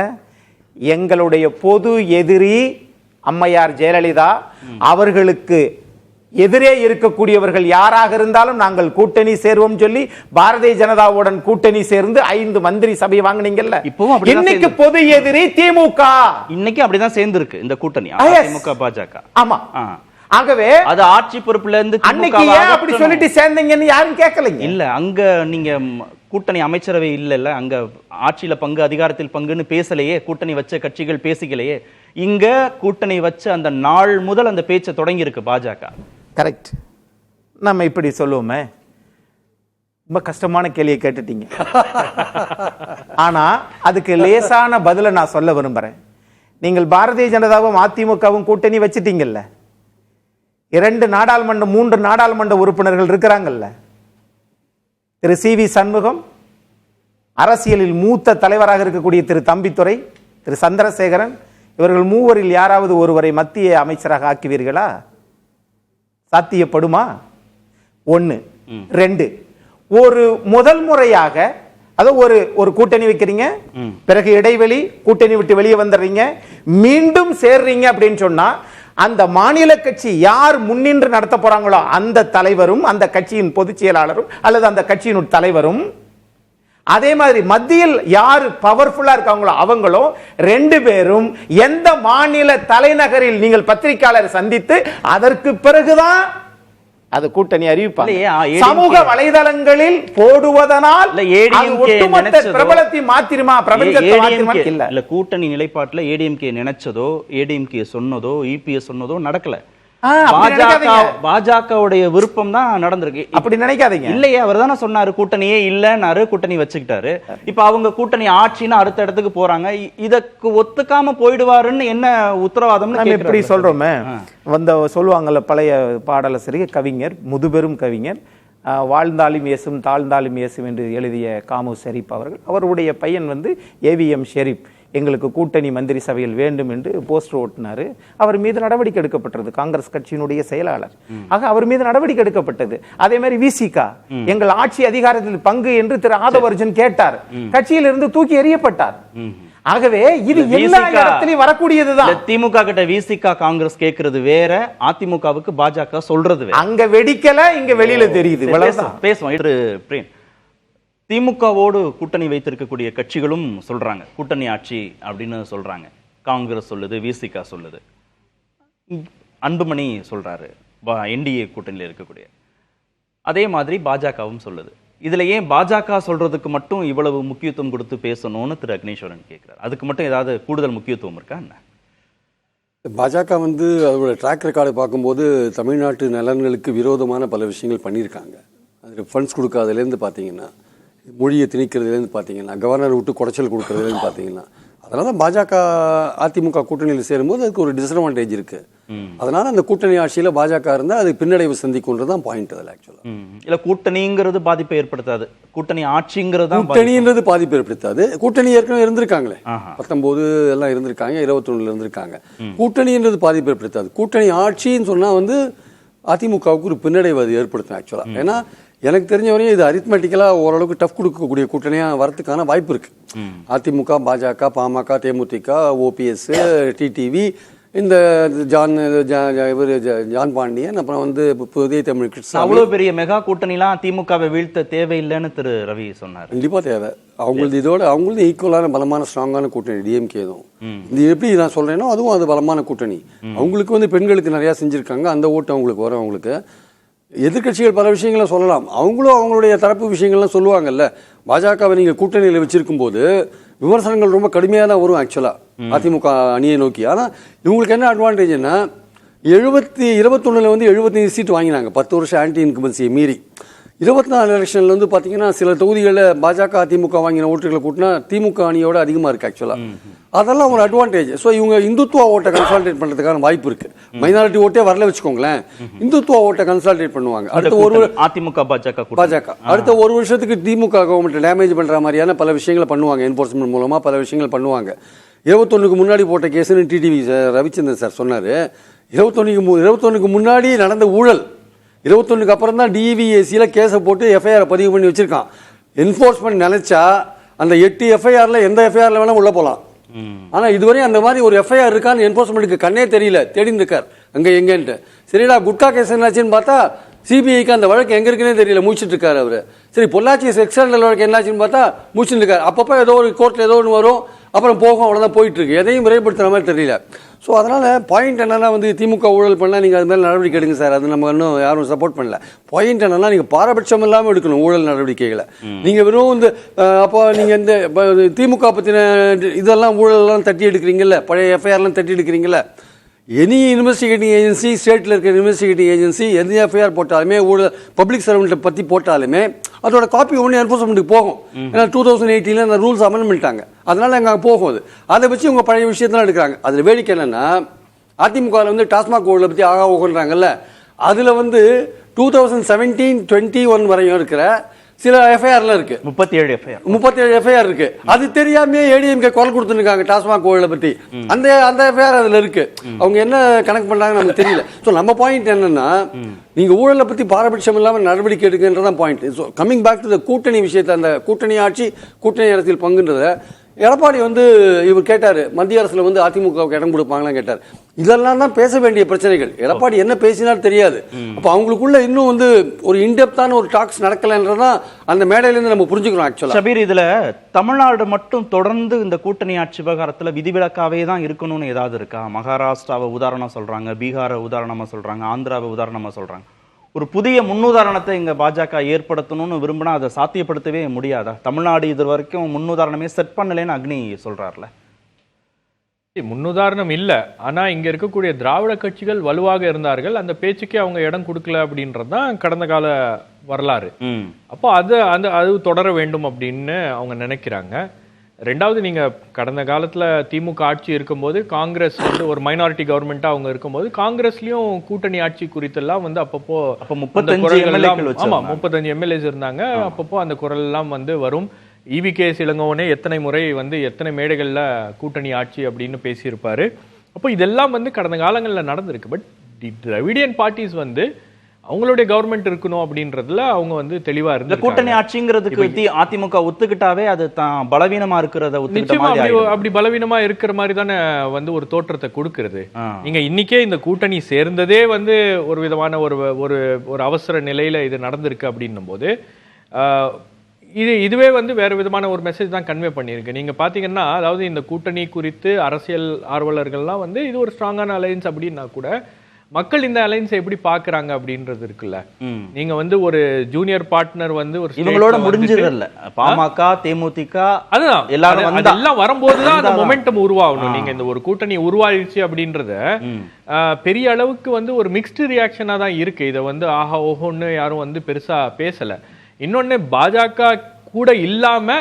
எங்களுடைய பொது எதிரி அம்மையார் ஜெயலலிதா அவர்களுக்கு எதிரே இருக்கக்கூடியவர்கள் யாராக இருந்தாலும் நாங்கள் கூட்டணி சேர்வோம் சொல்லி பாரதிய ஜனதாவுடன் கூட்டணி சேர்ந்து 5 மந்திரி சபை வாங்குனீங்கல்ல. இன்னைக்கு பொது எதிரி திமுக. இன்னைக்கு அப்படிதான் சேர்ந்திருக்கு இந்த கூட்டணி அதிமுக பாஜக. ஆமா. ஆகவே அது ஆட்சி பொறுப்புல இருந்து அன்னைக்கு ஏன் அப்படி சொல்லிட்டு சேர்ந்தீங்கன்னு யாரும் கேட்கலைங்க. இல்ல, அங்க நீங்க கூட்டணி அமைச்சரவை இல்ல, அங்க ஆட்சியில பங்கு, அதிகாரத்தில் பங்குன்னு பேசலையே, கூட்டணி வச்ச கட்சிகள் பேசிக்கலையே. இங்க கூட்டணி வச்ச அந்த நாள் முதல் அந்த பேச்சை தொடங்கி இருக்கு பாஜக. கரெக்ட். நம்ம இப்படி சொல்லுவோமே, ரொம்ப கஷ்டமான கேள்வியை கேட்டுட்டீங்க. ஆனா அதுக்கு லேசான பதில நான் சொல்ல விரும்புறேன். நீங்கள் பாரதிய ஜனதாவும் அதிமுகவும் கூட்டணி வச்சிட்டீங்கல்ல, 2 நாடாளுமன்ற 3 நாடாளுமன்ற உறுப்பினர்கள் இருக்கிறாங்கல்ல. திரு சி.வி. சண்முகம், அரசியலில் மூத்த தலைவராக இருக்கக்கூடிய திரு தம்பித்துரை, திரு சந்திரசேகரன், இவர்கள் மூவரில் யாராவது ஒருவரை மத்திய அமைச்சராக ஆக்குவீர்களா? சாத்தியப்படுமா? 1. 2, ஒரு முதல் முறையாக ஒரு கூட்டணி வைக்கிறீங்க, பிறகு இடைவெளி, கூட்டணி விட்டு வெளியே வந்துடுறீங்க, மீண்டும் சேர்றீங்க அப்படின்னு சொன்னா அந்த மாநில கட்சி யார் முன்னின்று நடத்த போறாங்களோ அந்த தலைவரும் அந்த கட்சியின் பொதுச் செயலாளரும் அல்லது அந்த கட்சியின் தலைவரும், அதே மாதிரி மத்தியில் யாரு பவர்ஃபுல்லா இருக்காங்களோ அவங்களும் 2 பேரும் எந்த மாநில தலைநகரில் நீங்கள் பத்திரிகையாளர் சந்தித்து அதற்கு பிறகுதான் அது கூட்டணி அறிவிப்பாங்க. சமூக வலைதளங்களில் போடுவதனால் பிரபலத்தை மாத்திருமா, பிரபலத்தை மாத்திருமா? இல்ல, கூட்டணி நிலைப்பாட்டுல ஏடிஎம்கே நினைச்சதோ, ஏடிஎம்கே சொன்னதோ, இபிஎஸ் சொன்னதோ நடக்கல. பாஜகவுடைய விருப்பம் தான் நடந்திருக்கு. அப்படி நினைக்காதீங்க. இல்லையே, அவர் தானே சொன்னாரு கூட்டணியே இல்லைன்னாரு, கூட்டணி வச்சுக்கிட்டாரு. இப்ப அவங்க கூட்டணி ஆட்சின்னு அடுத்த இடத்துக்கு போறாங்க. இதற்கு ஒத்துக்காம போயிடுவாருன்னு என்ன உத்தரவாதம் எப்படி சொல்றோமே, சொல்லுவாங்கல்ல பழைய பாடலாசிரியர் கவிஞர், முதுபெரும் கவிஞர், வாழ்ந்தாலும் இயேசும் தாழ்ந்தாலும் இயேசும் என்று எழுதிய காமு ஷெரீப் அவர்கள், அவருடைய பையன் ஏவிஎம் ஷெரீப் எங்களுக்கு கூட்டணி மந்திரி சபையில் வேண்டும் என்று போஸ்டர் ஓட்டினாரு. அவர் மீது நடவடிக்கை எடுக்கப்பட்டது, காங்கிரஸ் கட்சியினுடைய செயலாளர். ஆக அவர் மீது நடவடிக்கை எடுக்கப்பட்டது. அதே மாதிரி விசிகா எங்கள் ஆட்சி அதிகாரத்தில் பங்கு என்று திரு ஆதவர்ஜன் கேட்டார், கட்சியில் இருந்து தூக்கி எறியப்பட்டார். ஆகவே இது எல்லா இடத்திலும் வரக்கூடியதுதான். திமுக கிட்ட விசிகா காங்கிரஸ் கேட்கிறது வேற, அதிமுகவுக்கு பாஜக சொல்றது வேற. அங்க வெடிக்கல, இங்க வெளியில தெரியுது. பேசுவோம். திமுகவோடு கூட்டணி வைத்திருக்கக்கூடிய கட்சிகளும் சொல்றாங்க கூட்டணி ஆட்சி அப்படின்னு சொல்றாங்க. காங்கிரஸ் சொல்லுது, விசிக சொல்லுது, அன்புமணி சொல்றாரு என்டிஏ கூட்டணியில் இருக்கக்கூடிய. அதே மாதிரி பாஜகவும் சொல்லுது. இதுல ஏன் பாஜக சொல்றதுக்கு மட்டும் இவ்வளவு முக்கியத்துவம் கொடுத்து பேசணும்னு திரு அக்னீஸ்வரன் கேட்கிறார். அதுக்கு மட்டும் ஏதாவது கூடுதல் முக்கியத்துவம் இருக்கா என்ன? பாஜக வந்து அதோட ட்ராக் ரெக்கார்டை பார்க்கும்போது தமிழ்நாட்டு நலன்களுக்கு விரோதமான பல விஷயங்கள் பண்ணியிருக்காங்க. அதுக்கு ஃபண்ட்ஸ் கொடுக்காததுலேருந்து பார்த்தீங்கன்னா, மொழியை திணிக்கிறதுலேருந்து பார்த்தீங்கன்னா, கவர்னர் விட்டு குடைச்சல் கொடுக்கறதுலேருந்து பார்த்தீங்கன்னா, அதனால தான் பாஜக அதிமுக கூட்டணியில் சேரும்போது அதுக்கு ஒரு டிஸ்அட்வான்டேஜ் இருக்கு. அதனால அந்த கூட்டணி ஆட்சியில் பாஜக இருந்தால் அது பின்னடைவு சந்திக்கும்ன்றது தான் பாயிண்ட். அதில் ஆக்சுவலாக இல்ல கூட்டணிங்கிறது பாதிப்பை ஏற்படுத்தாது, கூட்டணி ஆட்சிங்கிறது கூட்டணின்றது பாதிப்பு ஏற்படுத்தாது. கூட்டணி ஏற்கனவே இருந்திருக்காங்களே, 19 எல்லாம் இருந்திருக்காங்க, 21 இருந்திருக்காங்க. கூட்டணின்றது பாதிப்பு ஏற்படுத்தாது. கூட்டணி ஆட்சின்னு சொன்னா வந்து அதிமுகவுக்கு ஒரு பின்னடைவு அது ஏற்படுத்தும் ஆக்சுவலா. ஏன்னா எனக்கு தெரிஞ்ச வரையும் இது அரித்மெட்டிக்கலா ஓரளவுக்கு டஃப் கொடுக்கக்கூடிய கூட்டணியா வரதுக்கான வாய்ப்பு இருக்கு. அதிமுக, பாஜக, பாமக, தேமுதிக, ஓபிஎஸ், டிடிவி, இந்த ஜான் பாண்டியன், அப்புறம் வந்து புதிய தமிழ் கிருஷ்ணன், அவ்வளவு பெரிய மெகா கூட்டணிலாம் திமுகவை வீழ்த்த தேவையில்லைன்னு திரு ரவி சொன்னார். கண்டிப்பா தேவை. அவங்களது இதோட அவங்களது ஈக்குவலான பலமான ஸ்ட்ராங்கான கூட்டணி டிஎம்கே தான். இது எப்படி நான் சொல்றேனோ அதுவும் அது பலமான கூட்டணி. அவங்களுக்கு வந்து பெண்களுக்கு நிறைய செஞ்சிருக்காங்க, அந்த ஓட்டு அவங்களுக்கு வரும். அவங்களுக்கு எதிர்கட்சிகள் பல விஷயங்களை சொல்லலாம், அவங்களும் அவங்களுடைய தரப்பு விஷயங்கள்லாம் சொல்லுவாங்கல்ல. பாஜகவை நீங்க கூட்டணியில் வச்சிருக்கும் போது விமர்சனங்கள் ரொம்ப கடுமையாக தான் வரும் ஆக்சுவலா அதிமுக அணியை நோக்கி. ஆனா இவங்களுக்கு என்ன அட்வான்டேஜ்னா 21 வந்து 75 சீட் வாங்கினாங்க, 10 வருஷம் ஆன்டி இன்கம்பன்சியை மீறி. 24 எலெக்ஷன்ல வந்து பாத்தீங்கன்னா சில தொகுதிகளில் பாஜக அதிமுக வாங்கின ஓட்டுகளை கூட்டினா திமுக அணியோட அதிகமா இருக்கு ஆக்சுவலா. அதெல்லாம் ஒரு அட்வான்டேஜ். ஸோ இவங்க இந்துத்துவ ஓட்டை கன்சால்டேட் பண்றதுக்கான வாய்ப்பு இருக்கு. மைனாரிட்டி ஓட்டே வரல வச்சுக்கோங்களேன், இந்துத்துவ ஓட்டை கன்சால்டேட் பண்ணுவாங்க. அடுத்த அதிமுக பாஜக அடுத்த ஒரு வருஷத்துக்கு திமுக கவர்மெண்ட் டேமேஜ் பண்ற மாதிரியான பல விஷயங்களை பண்ணுவாங்க. என்போர்ஸ்மெண்ட் மூலமா பல விஷயங்கள் பண்ணுவாங்க. 21க்கு முன்னாடி போட்ட கேஸ்ன்னு டிடிவி ரவிச்சந்திரன் சார் சொன்னாரு. 21க்கு முன்னாடி நடந்த ஊழல், 21க்கு அப்புறம் தான் டிவிஎஸ்சியில கேஸை போட்டு எஃப்ஐஆர் பதிவு பண்ணி வச்சிருக்கான். என்போர்ஸ்மெண்ட் நினைச்சா அந்த 8 எஃப்ஐஆர்ல எந்த எஃப்ஐஆர்ல வேணா உள்ள போலாம். ஆனா இதுவரை அந்த மாதிரி ஒரு எஃப்ஐஆர் இருக்கான்னு என்போர்ஸ்மெண்ட்டுக்கு கண்ணே தெரியல, தேடின்னு இருக்கார் அங்க எங்கன்ட்டு. சரிடா குட்கா கேஸ் என்னாச்சுன்னு பார்த்தா சிபிஐக்கு அந்த வழக்கு எங்க இருக்குன்னே தெரியல, முடிச்சுட்டு இருக்காரு அவரு. சரி பொள்ளாச்சி செக்ஷனல் வழக்கு என்னாச்சுன்னு பார்த்தா முடிச்சுட்டு இருக்காரு. அப்பப்போ ஏதோ ஒரு கோர்ட்ல ஏதோ ஒன்று வரும், அப்புறம் போகும், அவ்வளோதான் போயிட்டு இருக்கு. எதையும் விரைப்படுத்துற மாதிரி தெரியல. ஸோ அதனால பாயிண்ட் என்னன்னா வந்து திமுக ஊழல் பண்ணால் நீங்கள் அது மேலே நடவடிக்கை எடுங்க சார், அது நம்ம இன்னும் யாரும் சப்போர்ட் பண்ணல. பாயிண்ட் என்னன்னா நீங்கள் பாரபட்சம் இல்லாமல் எடுக்கணும் ஊழல் நடவடிக்கைகளை. நீங்கள் வெறும் இந்த அப்போ நீங்கள் இந்த திமுக பற்றின இதெல்லாம் ஊழல்லாம் தட்டி எடுக்கிறீங்கல்ல, பழைய எஃப்ஐஆர்லாம் தட்டி எடுக்கிறீங்கல்ல. எனி இன்வெஸ்டிகேட்டிங் ஏஜென்சி, ஸ்டேட்டில் இருக்கிற இன்வெஸ்டிகேட்டிங் ஏஜென்சி எந்த எஃப்ஐஆர் போட்டாலுமே ஊழல் பப்ளிக் சர்வெண்ட்டை பற்றி போட்டாலுமே அதோட காப்பி ஒன்று என்போர்ஸ்மெண்ட்டுக்கு போகும். ஏன்னா 2018 அந்த ரூல்ஸ் அமெண்ட் பண்ணிட்டாங்க, அதனால அங்கே போகும். அது அதை வச்சு உங்க பழைய விஷயத்தான் எடுக்கிறாங்க. அதில் வேடிக்கை என்னன்னா அதிமுகவில் வந்து டாஸ்மாக் ஊழலை பற்றி ஆகா ஓகன்றாங்கல்ல, அதில் வந்து 2017-21 வரையும் இருக்கிற சில எஃப்ஐஆர்ல இருக்கு, 37 எஃப்ஐஆர் இருக்கு. அது தெரியாம ஏடிஎம்கே குரல் கொடுத்துருக்காங்க டாஸ்மாக் ஊழலை பத்தி. அந்த எஃப்ஐஆர் அதுல இருக்கு. அவங்க என்ன கணக்கு பண்றாங்க நமக்கு தெரியல. ஸோ நம்ம பாயிண்ட் என்னன்னா நீங்க ஊழலை பத்தி பாரபட்சம் இல்லாம நடவடிக்கை எடுக்கின்றதான் point. So coming back to the கூட்டணி விஷயத்தை, அந்த கூட்டணி ஆட்சி கூட்டணி அரசியல் பங்குன்றத எடப்பாடி வந்து இவர் கேட்டாரு, மத்திய அரசுல வந்து அதிமுகவுக்கு இடம் கொடுப்பாங்களான்னு கேட்டார். இதெல்லாம் தான் பேச வேண்டிய பிரச்சனைகள். எடப்பாடி என்ன பேசினாலும் தெரியாது. அப்ப அவங்களுக்குள்ள இன்னும் வந்து ஒரு இன்டெப்தான ஒரு டாக்ஸ் நடக்கலன்றதான் அந்த மேடையில இருந்து நம்ம புரிஞ்சுக்கிறோம். ஆக்சுவலா ஷபீர், இதுல தமிழ்நாடு மட்டும் தொடர்ந்து இந்த கூட்டணி ஆட்சி விவகாரத்துல விதிவிலக்காவே தான் இருக்கணும்னு ஏதாவது இருக்கா? மகாராஷ்டிராவை உதாரணம் சொல்றாங்க, பீகாரை உதாரணமா சொல்றாங்க, ஆந்திராவை உதாரணமா சொல்றாங்க. ஒரு புதிய முன்னுதாரணத்தை இங்க பாஜக ஏற்படுத்தணும்னு விரும்பினா அதை சாத்தியப்படுத்தவே முடியாதா? தமிழ்நாடு இது வரைக்கும் முன்னுதாரணமே செட் பண்ணலன்னு அக்னி சொல்றாருல. முன்னுதாரணம் இல்ல, ஆனா இங்க இருக்கக்கூடிய திராவிட கட்சிகள் வலுவாக இருந்தார்கள், அந்த பேச்சுக்கே அவங்க இடம் கொடுக்கல அப்படின்றதுதான் கடந்த கால வரலாறு. அப்போ அது தொடர வேண்டும் அப்படின்னு அவங்க நினைக்கிறாங்க. ரெண்டாவது, நீங்க கடந்த காலத்துல திமுக ஆட்சி இருக்கும்போது காங்கிரஸ் வந்து ஒரு மைனாரிட்டி கவர்மெண்டா அவங்க இருக்கும்போது காங்கிரஸ்லயும் கூட்டணி ஆட்சி குறித்தெல்லாம் வந்து அப்பப்போ 35 எம்எல்ஏஸ் இருந்தாங்க. அப்பப்போ அந்த குரல் எல்லாம் வந்து வரும். EVKS இளங்கோவனே எத்தனை முறை வந்து எத்தனை மேடைகள்ல கூட்டணி ஆட்சி அப்படின்னு பேசியிருப்பாரு. அப்போ இதெல்லாம் வந்து கடந்த காலங்களில் நடந்திருக்கு. பட் திராவிடியன் பார்ட்டிஸ் வந்து அவங்களுடைய கவர்மெண்ட் இருக்கணும் அப்படின்றதுல அவங்க வந்து தெளிவா இருந்து கூட்டணி ஆட்சிங்கிறதுக்கு அதிமுக ஒத்துக்கிட்டாவே அது தான் பலவீனமா இருக்கிறத அப்படி பலவீனமா இருக்கிற மாதிரி தானே வந்து ஒரு தோற்றத்தை கொடுக்கிறது. நீங்க இன்னைக்கே இந்த கூட்டணி சேர்ந்ததே வந்து ஒரு விதமான ஒரு அவசர நிலையில இது நடந்திருக்கு அப்படின்னும் போது இதுவே வந்து வேற விதமான ஒரு மெசேஜ் தான் கன்வே பண்ணியிருக்கு. நீங்க பாத்தீங்கன்னா அதாவது இந்த கூட்டணி குறித்து அரசியல் ஆர்வலர்கள்லாம் வந்து இது ஒரு ஸ்ட்ராங்கான அலையன்ஸ் அப்படின்னா கூட மக்கள் இந்த அலைன்ஸை எப்படி பாக்குறாங்க அப்படின்றது இருக்குல்ல. நீங்க வந்து ஒரு ஜூனியர் பார்ட்னர் வந்து ஒரு இவங்களோட முடிஞ்சது இல்ல, பாமக தேமுதிக அதுதான் எல்லாம் வரும்போதுதான் அந்த மொமெண்டம் உருவாகணும். நீங்க இந்த ஒரு கூட்டணி உருவாயிருச்சு அப்படின்றத பெரிய அளவுக்கு வந்து ஒரு மிக்ஸ்டு ரியாக்ஷனா தான் இருக்கு. இதை வந்து ஆஹா ஓஹோன்னு யாரும் வந்து பெருசா பேசல. இன்னொன்னு பாஜக கூட இல்லாம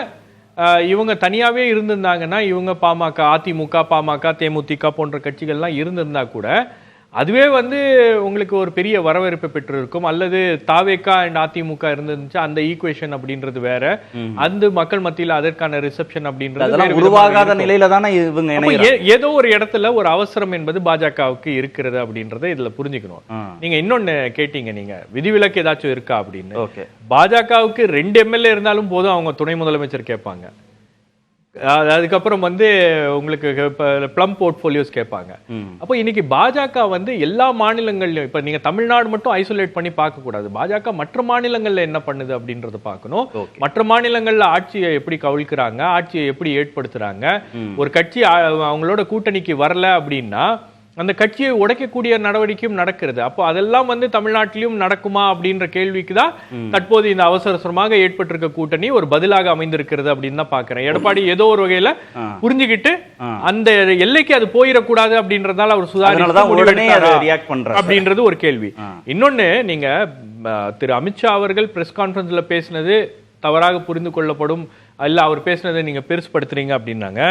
இவங்க தனியாவே இருந்திருந்தாங்கன்னா இவங்க பாமக அதிமுக பாமக தேமுதிக போன்ற கட்சிகள்லாம் இருந்திருந்தா கூட அதுவே வந்து உங்களுக்கு ஒரு பெரிய வரவேற்பு பெற்றிருக்கும். அல்லது தாவேகா அண்ட் அதிமுக இருந்துச்சு அந்த ஈக்குவேஷன் அப்படின்றது வேற, அந்த மக்கள் மத்தியில் அதற்கான ரிசப்ஷன் அப்படின்றது உருவாகாத நிலையில தானே இவங்க ஏதோ ஒரு இடத்துல ஒரு அவசரம் என்பது பாஜகவுக்கு இருக்கிறது அப்படின்றத இதுல புரிஞ்சுக்கணும். நீங்க இன்னொன்னு கேட்டீங்க, நீங்க விதிவிலக்கு ஏதாச்சும் இருக்கா அப்படின்னு. பாஜகவுக்கு 2 எம்எல்ஏ இருந்தாலும் போதும் அவங்க துணை முதலமைச்சர் கேட்பாங்க. அதுக்கப்புறம் வந்து உங்களுக்கு பிளம் போர்ட்போலியோஸ் கேட்பாங்க. அப்போ இன்னைக்கு பாஜக வந்து எல்லா மாநிலங்கள்லயும், இப்ப நீங்க தமிழ்நாடு மட்டும் ஐசோலேட் பண்ணி பார்க்க கூடாது. பாஜக மற்ற மாநிலங்கள்ல என்ன பண்ணுது அப்படின்றத பார்க்கணும். மற்ற மாநிலங்கள்ல ஆட்சியை எப்படி கவிழ்க்கிறாங்க, ஆட்சியை எப்படி ஏற்படுத்துறாங்க. ஒரு கட்சி அவங்களோட கூட்டணிக்கு வரல அப்படின்னா அந்த கட்சியை உடைக்கக்கூடிய நடவடிக்கையும் நடக்கிறது. அப்போ அதெல்லாம் வந்து தமிழ்நாட்டிலும் நடக்குமா அப்படின்ற கேள்விக்கு தான் தற்போது இந்த அவசரமாக ஏற்பட்டிருக்க கூட்டணி ஒரு பதிலாக அமைந்திருக்கிறது அப்படின்னு தான் பாக்குறேன். எடப்பாடி ஏதோ ஒரு வகையில புரிஞ்சுக்கிட்டு அந்த எல்லைக்கு அது போயிடக்கூடாது அப்படின்றதால அவர் சுதாரித்து அப்படின்றது ஒரு கேள்வி. இன்னொன்னு, நீங்க திரு அமித்ஷா அவர்கள் பிரஸ் கான்ஃபரன்ஸ்ல பேசினது தவறாக புரிந்து கொள்ளப்படும், இல்ல அவர் பேசினதை நீங்க பெருசுபடுத்துறீங்க அப்படின்னாங்க.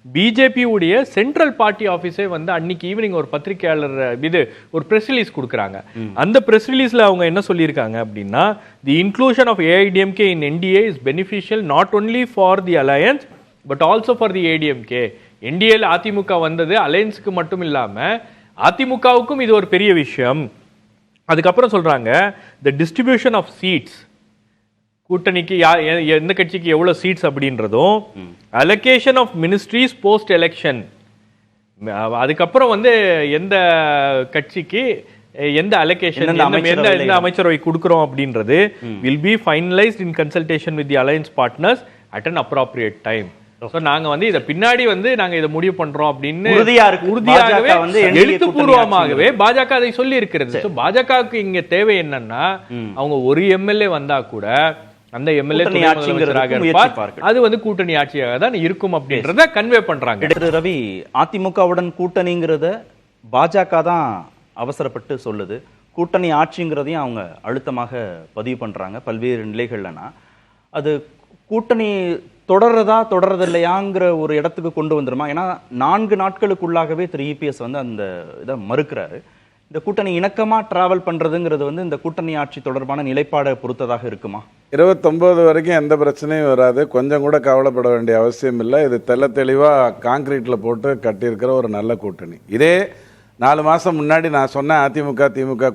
பிஜேபி உடைய சென்ட்ரல் பார்ட்டி ஆபீஸே வந்து அன்னைக்கு ஈவினிங் ஒரு பத்திரிகையாளர் இது ஒரு பிரஸ் ரிலீஸ் கொடுக்குறாங்க. அந்த பிரஸ் ரிலீஸ்ல அவங்க என்ன சொல்லியிருக்காங்க அப்படின்னா, the inclusion of AIADMK in NDA is beneficial not only for the alliance but also for the ADMK. என்டிஏல அதிமுக வந்தது அலையன்ஸுக்கு மட்டும் இல்லாம அதிமுகவுக்கும் இது ஒரு பெரிய விஷயம். அதுக்கப்புறம் சொல்றாங்க, தி டிஸ்ட்ரிபியூஷன் ஆஃப் சீட்ஸ், கூட்டணிக்கு எந்த கட்சிக்கு எவ்வளவு சீட்ஸ் அப்படின்றதும், allocation of ministries post election, அதுக்கப்புறம் வந்து எந்த கட்சிக்கு எந்த அலோகேஷன் எந்த அமைச்சரவை கொடுக்கிறோம் அப்படின்றது will be finalized in consultation with the alliance partners at an appropriate time. நாங்க வந்து இத பின்னாடி வந்து நாங்க இதை முடிவு பண்றோம் அப்படின்னு உறுதியாகவே எழுத்துப்பூர்வமாகவே பாஜக அதை சொல்லி இருக்கிறது. பாஜகவுக்கு இங்க தேவை என்னன்னா, அவங்க ஒரு எம்எல்ஏ வந்தா கூட அந்த எம்எல்ஏ அது வந்து கூட்டணி ஆட்சியாக தான் இருக்கும் அப்படின்றத கன்வே பண்றாங்க. ரவி, அதிமுகவுடன் கூட்டணிங்கிறத பாஜக தான் அவசரப்பட்டு சொல்லுது, கூட்டணி ஆட்சிங்கிறதையும் அவங்க அழுத்தமாக பதிவு பண்றாங்க பல்வேறு நிலைகள்லனா. அது கூட்டணி தொடர்றதா தொடர்றது இல்லையாங்கிற ஒரு இடத்துக்கு கொண்டு வந்துருமா? ஏன்னா 4 நாட்களுக்குள்ளாகவே திரு இபிஎஸ் வந்து அந்த இதை மறுக்கிறாரு. இந்த கூட்டணி இணக்கமா டிராவல் பண்றதுங்கிறது வந்து இந்த கூட்டணி ஆட்சி தொடர்பான நிலைப்பாடை பொறுத்ததாக இருக்குமா? 29 வரைக்கும் எந்த பிரச்சனையும் வராது, கொஞ்சம் கூட கவலைப்பட வேண்டிய அவசியம் இல்லை. இது தெளிவாக காங்கிரீட்ல போட்டு கட்டியிருக்கிற ஒரு நல்ல கூட்டணி. இதே 4 மாதம் முன்னாடி நான் சொன்னேன் அதிமுக திமுக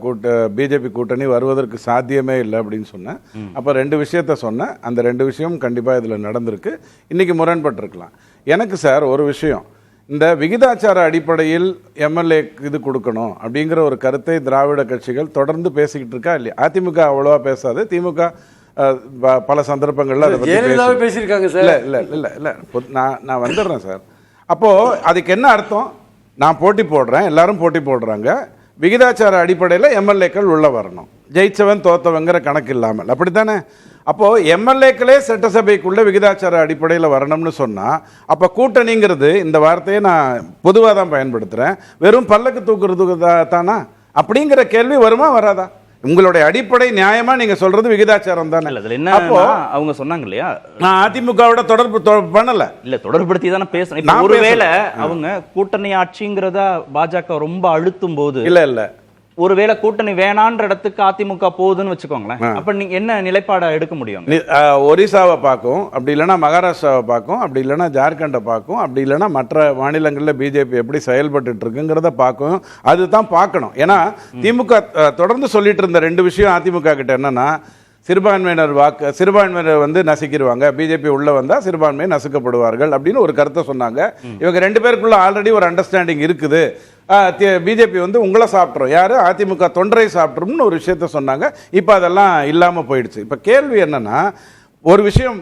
பிஜேபி கூட்டணி வருவதற்கு சாத்தியமே இல்லை அப்படின்னு சொன்னேன். அப்போ 2 விஷயத்த சொன்னேன். அந்த 2 விஷயம் கண்டிப்பாக இதில் நடந்திருக்கு. இன்னைக்கு முரண்பட்டிருக்கலாம். எனக்கு சார் ஒரு விஷயம், இந்த விகிதாச்சார அடிப்படையில் எம்எல்ஏ இது கொடுக்கணும் அப்படிங்கிற ஒரு கருத்தை திராவிட கட்சிகள் தொடர்ந்து பேசிக்கிட்டு இருக்கா இல்லையா? அதிமுக அவ்வளவா பேசாது, திமுக பல சந்தர்ப்பங்கள்ல அதை பத்தி பேசியிருக்காங்க சார். இல்லை இல்லை இல்லை இல்லை நான் வந்துடுறேன் சார். அப்போ அதுக்கு என்ன அர்த்தம்? நான் போட்டி போடுறேன், எல்லாரும் போட்டி போடுறாங்க, விகிதாச்சார அடிப்படையில் எம்எல்ஏக்கள் உள்ள வரணும், ஜெயிச்சவன் தோத்தவங்கிற கணக்கு இல்லாமல், அப்படித்தானே? அப்போ எம்எல்ஏக்களே சட்டசபைக்குள்ள விகிதாச்சார அடிப்படையில் வரணும்னு சொன்னா, அப்ப கூட்டணிங்கிறது, இந்த வார்த்தையை நான் பொதுவாக தான் பயன்படுத்துறேன், வெறும் பல்லக்கு தூக்குறது தானா அப்படிங்கிற கேள்வி வருமா வராதா? உங்களுடைய அடிப்படை நியாயமா நீங்க சொல்றது விகிதாச்சாரம் தானே. அப்போ அவங்க சொன்னாங்க இல்லையா, நான் அதிமுகவோட தொடர்பு பண்ணல, இல்ல தொடர்புபடுத்தி தானே பேசுறேன். ஒருவேளை அவங்க கூட்டணி ஆட்சிங்கிறத பாஜக ரொம்ப அழுத்தும் போது, இல்ல ஒருவேளை கூட்டணி வேணான்ற இடத்துக்கு அதிமுக போகுதுன்னு வச்சுக்கோங்களேன், அப்ப நீங்க என்ன நிலைப்பாடை எடுக்க முடியும்? ஒரிசாவை பார்க்கும், அப்படி இல்லைன்னா மகாராஷ்டிராவை பார்க்கும், அப்படி இல்லைன்னா ஜார்க்கண்டை பார்க்கும், அப்படி இல்லைன்னா மற்ற மாநிலங்களில் பிஜேபி எப்படி செயல்பட்டு இருக்குங்கிறத பார்க்கும். அதுதான் பார்க்கணும். ஏன்னா திமுக தொடர்ந்து சொல்லிட்டு இருந்த 2 விஷயம் அதிமுக கிட்ட என்னன்னா, சிறுபான்மையினர் வந்து நசுக்கிடுவாங்க, பிஜேபி உள்ள வந்தா சிறுபான்மை நசுக்கப்படுவார்கள் அப்படின்னு ஒரு கருத்தை சொன்னாங்க. இவங்க 2 பேருக்குள்ள ஆல்ரெடி ஒரு அண்டர்ஸ்டாண்டிங் இருக்குது. பிஜேபி வந்து உங்களை சாப்பிட்றோம், யாரு அதிமுக தொண்டரை சாப்பிட்றோம்னு ஒரு விஷயத்த சொன்னாங்க. இப்போ அதெல்லாம் இல்லாமல் போயிடுச்சு. இப்போ கேள்வி என்னன்னா, ஒரு விஷயம்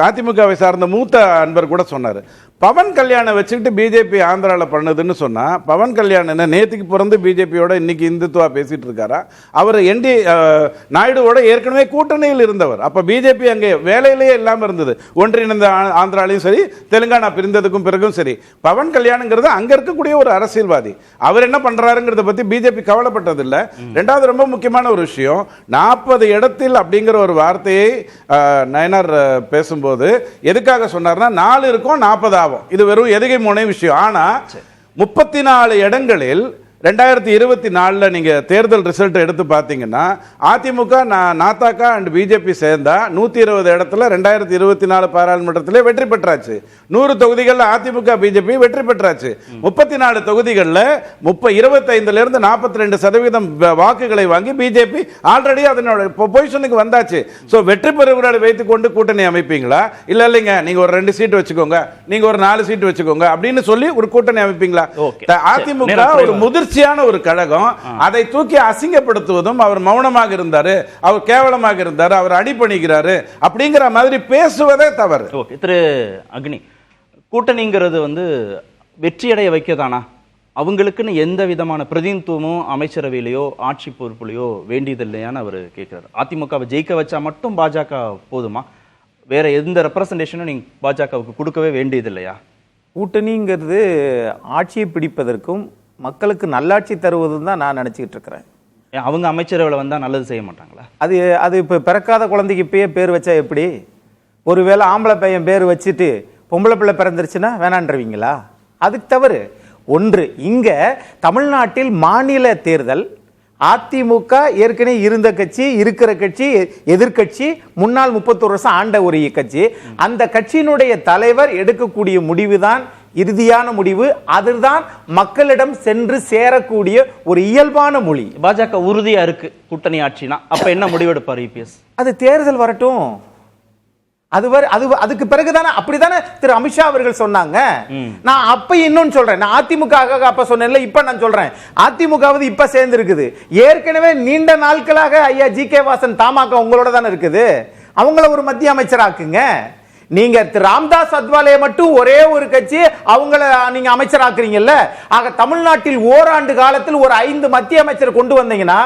அதிமுகவை சார்ந்த மூத்த அன்பர் கூட சொன்னார், பவன் கல்யாணை வச்சுக்கிட்டு பிஜேபி ஆந்திராவில் பண்ணுதுன்னு சொன்னா, பவன் கல்யாண் என்ன நேற்றுக்கு பிறந்து பிஜேபியோட இன்னைக்கு இந்துத்துவா பேசிட்டு இருக்காரா? அவர் நாயுடுவோட ஏற்கனவே கூட்டணியில் இருந்தவர். அப்ப பிஜேபி அங்கே வேலையிலேயே இல்லாமல் இருந்தது. ஒன்றிணைந்த ஆந்திராலையும் சரி, தெலுங்கானா பிரிந்ததுக்கும் பிறகும் சரி, பவன் கல்யாணுங்கிறது அங்க இருக்கக்கூடிய ஒரு அரசியல்வாதி. அவர் என்ன பண்றாருங்கிறத பத்தி பிஜேபி கவலைப்பட்டதில்லை. ரெண்டாவது ரொம்ப முக்கியமான ஒரு விஷயம், 40 இடத்தில் அப்படிங்கிற ஒரு வார்த்தையை நயனார் பேசும்போது எதுக்காக சொன்னார்னா, 4 இருக்கும் 40 ஆகும். இது வெறும் எதுகை முனை விஷயம். ஆனா 34 இடங்களில் 2024 நீங்க தேர்தல் ரிசல்ட் எடுத்து பார்த்தீங்கன்னா, அதிமுக நாதாக அண்ட் பிஜேபி சேர்ந்தா 120 இடத்துல 2024 பாராளுமன்றத்திலே வெற்றி பெற்றாச்சு. 100 தொகுதிகளில் அதிமுக பிஜேபி வெற்றி பெற்றாச்சு. 34 தொகுதிகளில் 25ல இருந்து 42% வாக்குகளை வாங்கி பிஜேபி ஆல்ரெடி அதனோட பொசிஷனுக்கு வந்தாச்சு. சோ வெற்றி பெறுவர்களை வைத்துக் கொண்டு கூட்டணி அமைப்பீங்களா? இல்லைங்க நீங்க ஒரு 2 சீட் வச்சுக்கோங்க, நீங்க ஒரு 4 சீட் வச்சுக்கோங்க அப்படின்னு சொல்லி ஒரு கூட்டணி அமைப்பீங்களா? அதிமுக ஒரு முதிர்ச்சியான ஒரு கழகம், அதை தூக்கி அசிங்கப்படுத்துவதும், அவர் மௌனமாக இருந்தாரு, அவர் கேவலமாக இருந்தாரு, அவர் அடிபணிக்கிறாரு அப்படிங்கிற மாதிரி பேசுவதே தவறு. ஓகே திரு அக்னி, கூட்டணிங்கிறது வெற்றியடைய வைக்கதானா? அவங்களுக்குன்னு எந்த விதமான பிரதிநிதித்துவமும் அமைச்சரவையிலையோ ஆட்சி பொறுப்புலையோ வேண்டியதில்லையான்னு அவர் கேட்கிறார். அதிமுகவை ஜெயிக்க வச்சா மட்டும் பாஜக போதுமா? வேற எந்த ரெப்ரசன்டேஷனும் நீங்க பாஜகவுக்கு கொடுக்கவே வேண்டியதில்லையா? கூட்டணிங்கிறது ஆட்சியை பிடிப்பதற்கும் மக்களுக்கு நல்லாட்சி தருவதும் தான் நான் நினைச்சுக்கிட்டு இருக்கிறேன். அவங்க அமைச்சரவையில் வந்தா நல்லது செய்ய மாட்டாங்களா? அது இப்போ பிறக்காத குழந்தைக்கு இப்பயே பேர் வச்சா எப்படி? ஒருவேளை ஆம்பளை பையன் பேர் வச்சுட்டு பொம்பளை பிள்ளை பிறந்துருச்சுன்னா வேணான்றவீங்களா? அதுக்கு தவறு ஒன்று. இங்க தமிழ்நாட்டில் மாநில தேர்தல், அதிமுக ஏற்கனவே இருந்த கட்சி, இருக்கிற கட்சி, எதிர்கட்சி, முன்னாள் 31 வருஷம் ஆண்ட ஒரு கட்சி, அந்த கட்சியினுடைய தலைவர் எடுக்கக்கூடிய முடிவுதான் இறுதியான முடிவு. அதுதான் மக்களிடம் சென்று சேரக்கூடிய ஒரு இயல்பான மொழி. பாஜக உறுதியா இருக்கு கூட்டணி ஆட்சினா, அப்ப என்ன முடிவெடுப்பார் இபிஎஸ்? அது தேர்தல் வரட்டும், அதுக்கு பிறகுதானே. அப்படித்தானே திரு அமித்ஷா அவர்கள் சொன்னாங்க. நான் அப்ப இன்னொன்னு சொல்றேன், நான் அதிமுக அப்ப சொன்னேன்ல, இப்ப நான் சொல்றேன், அதிமுக இப்ப சேர்ந்து இருக்குது. ஏற்கனவே நீண்ட நாட்களாக ஐயா ஜி.கே. வாசன் தமாக உங்களோட தானே இருக்குது. அவங்கள ஒரு மத்திய அமைச்சராக்குங்க. நீங்க ராம்தாஸ் அத்வாலேயை மட்டும் ஒரே ஒரு கட்சி அவங்கள நீங்க அமைச்சராக்குறீங்கல்ல. ஆக தமிழ்நாட்டில் ஓராண்டு காலத்தில் ஒரு 5 மத்திய அமைச்சர் கொண்டு வந்தீங்கன்னா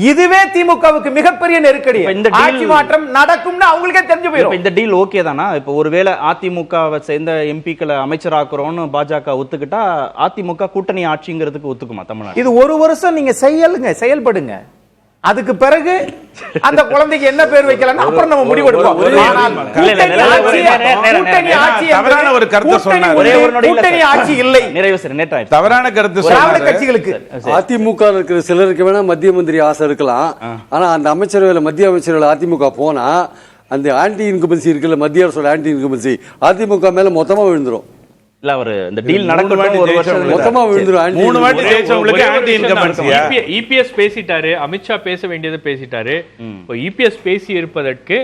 இதுவே திமுகவுக்கு மிகப்பெரிய நெருக்கடி. ஆட்சி மாற்றம் நடக்கும்னு அவங்களுக்கே தெரிஞ்சு போயிடும். இந்த டீல் ஓகே தானா? இப்போ ஒருவேளை அதிமுகவை சேர்ந்த எம்பிக்களை அமைச்சராக்குறோம்னு பாஜக ஒத்துக்கிட்டா அதிமுக கூட்டணி ஆட்சிங்கிறதுக்கு ஒத்துக்குமா தமிழ்நாடு? இது ஒரு வருஷம் நீங்க செயல்படுங்க. அதுக்கு பிறகு அந்த குழந்தைக்கு என்ன பேர் வைக்கலாம் அப்புறம் நம்ம முடிவெடுப்போம். தவறான ஒரு கருத்து சொன்னார். கூட்டணி ஆட்சி இல்லை, தவறான கருத்து சொன்னார். கட்சிகளுக்கு அதிமுக இருக்கிற சிலருக்கு வேணா மத்திய மந்திரி ஆசை இருக்கலாம். ஆனா அந்த அமைச்சரவையில் மத்திய அமைச்சரவையில் அதிமுக போனா அந்த ஆன்டி இன்கம்பன்சி இருக்குல்ல, மத்திய அரசோட ஆன்டி இன்கம்பன்சி அதிமுக மேல மொத்தமா விழுந்துரும். இல்ல அவர் இந்த டீல் நடக்கணும் ஒரு வருஷம் மொத்தமா விழுந்துரும். 3 வாட்டி ஜெயிச்சவங்களுக்கு ஆன்டி இன்கம்பன்சி. இபிஎஸ் பேசிட்டாரு, அமித்ஷா பேச வேண்டியதை பேசிட்டாரு. இப்போ இபிஎஸ் பேசி இருப்பதற்கு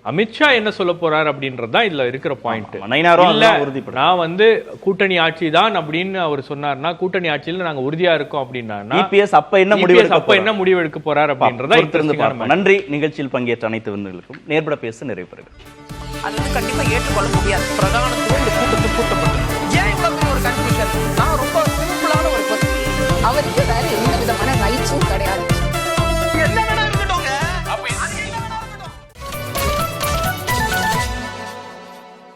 அமித்ஷா என்ன சொல்ல போறார் அப்படின்றதுதான் இதுல இருக்கிற பாயிண்ட். நான் கூட்டணி ஆட்சி தான் அப்படின்னு அவர் சொன்னார்னா, கூட்டணி ஆட்சியில நாங்க உறுதியா இருக்கோம் அப்படின்னா இபிஎஸ் அப்ப என்ன முடிவு எடுக்க போறார் அப்படின்றத. நன்றி. நிகழ்ச்சியில் பங்கேற்ற அனைத்து விருந்தினர்களுக்கும் நேர்பட பேச நிறைவு பெறுகிறது. அது கண்டிப்பா ஏற்றுக்கொள்ள முடியாது. பிரதானத்துவம் இந்த கூட்டத்தில் கூட்டப்படும்.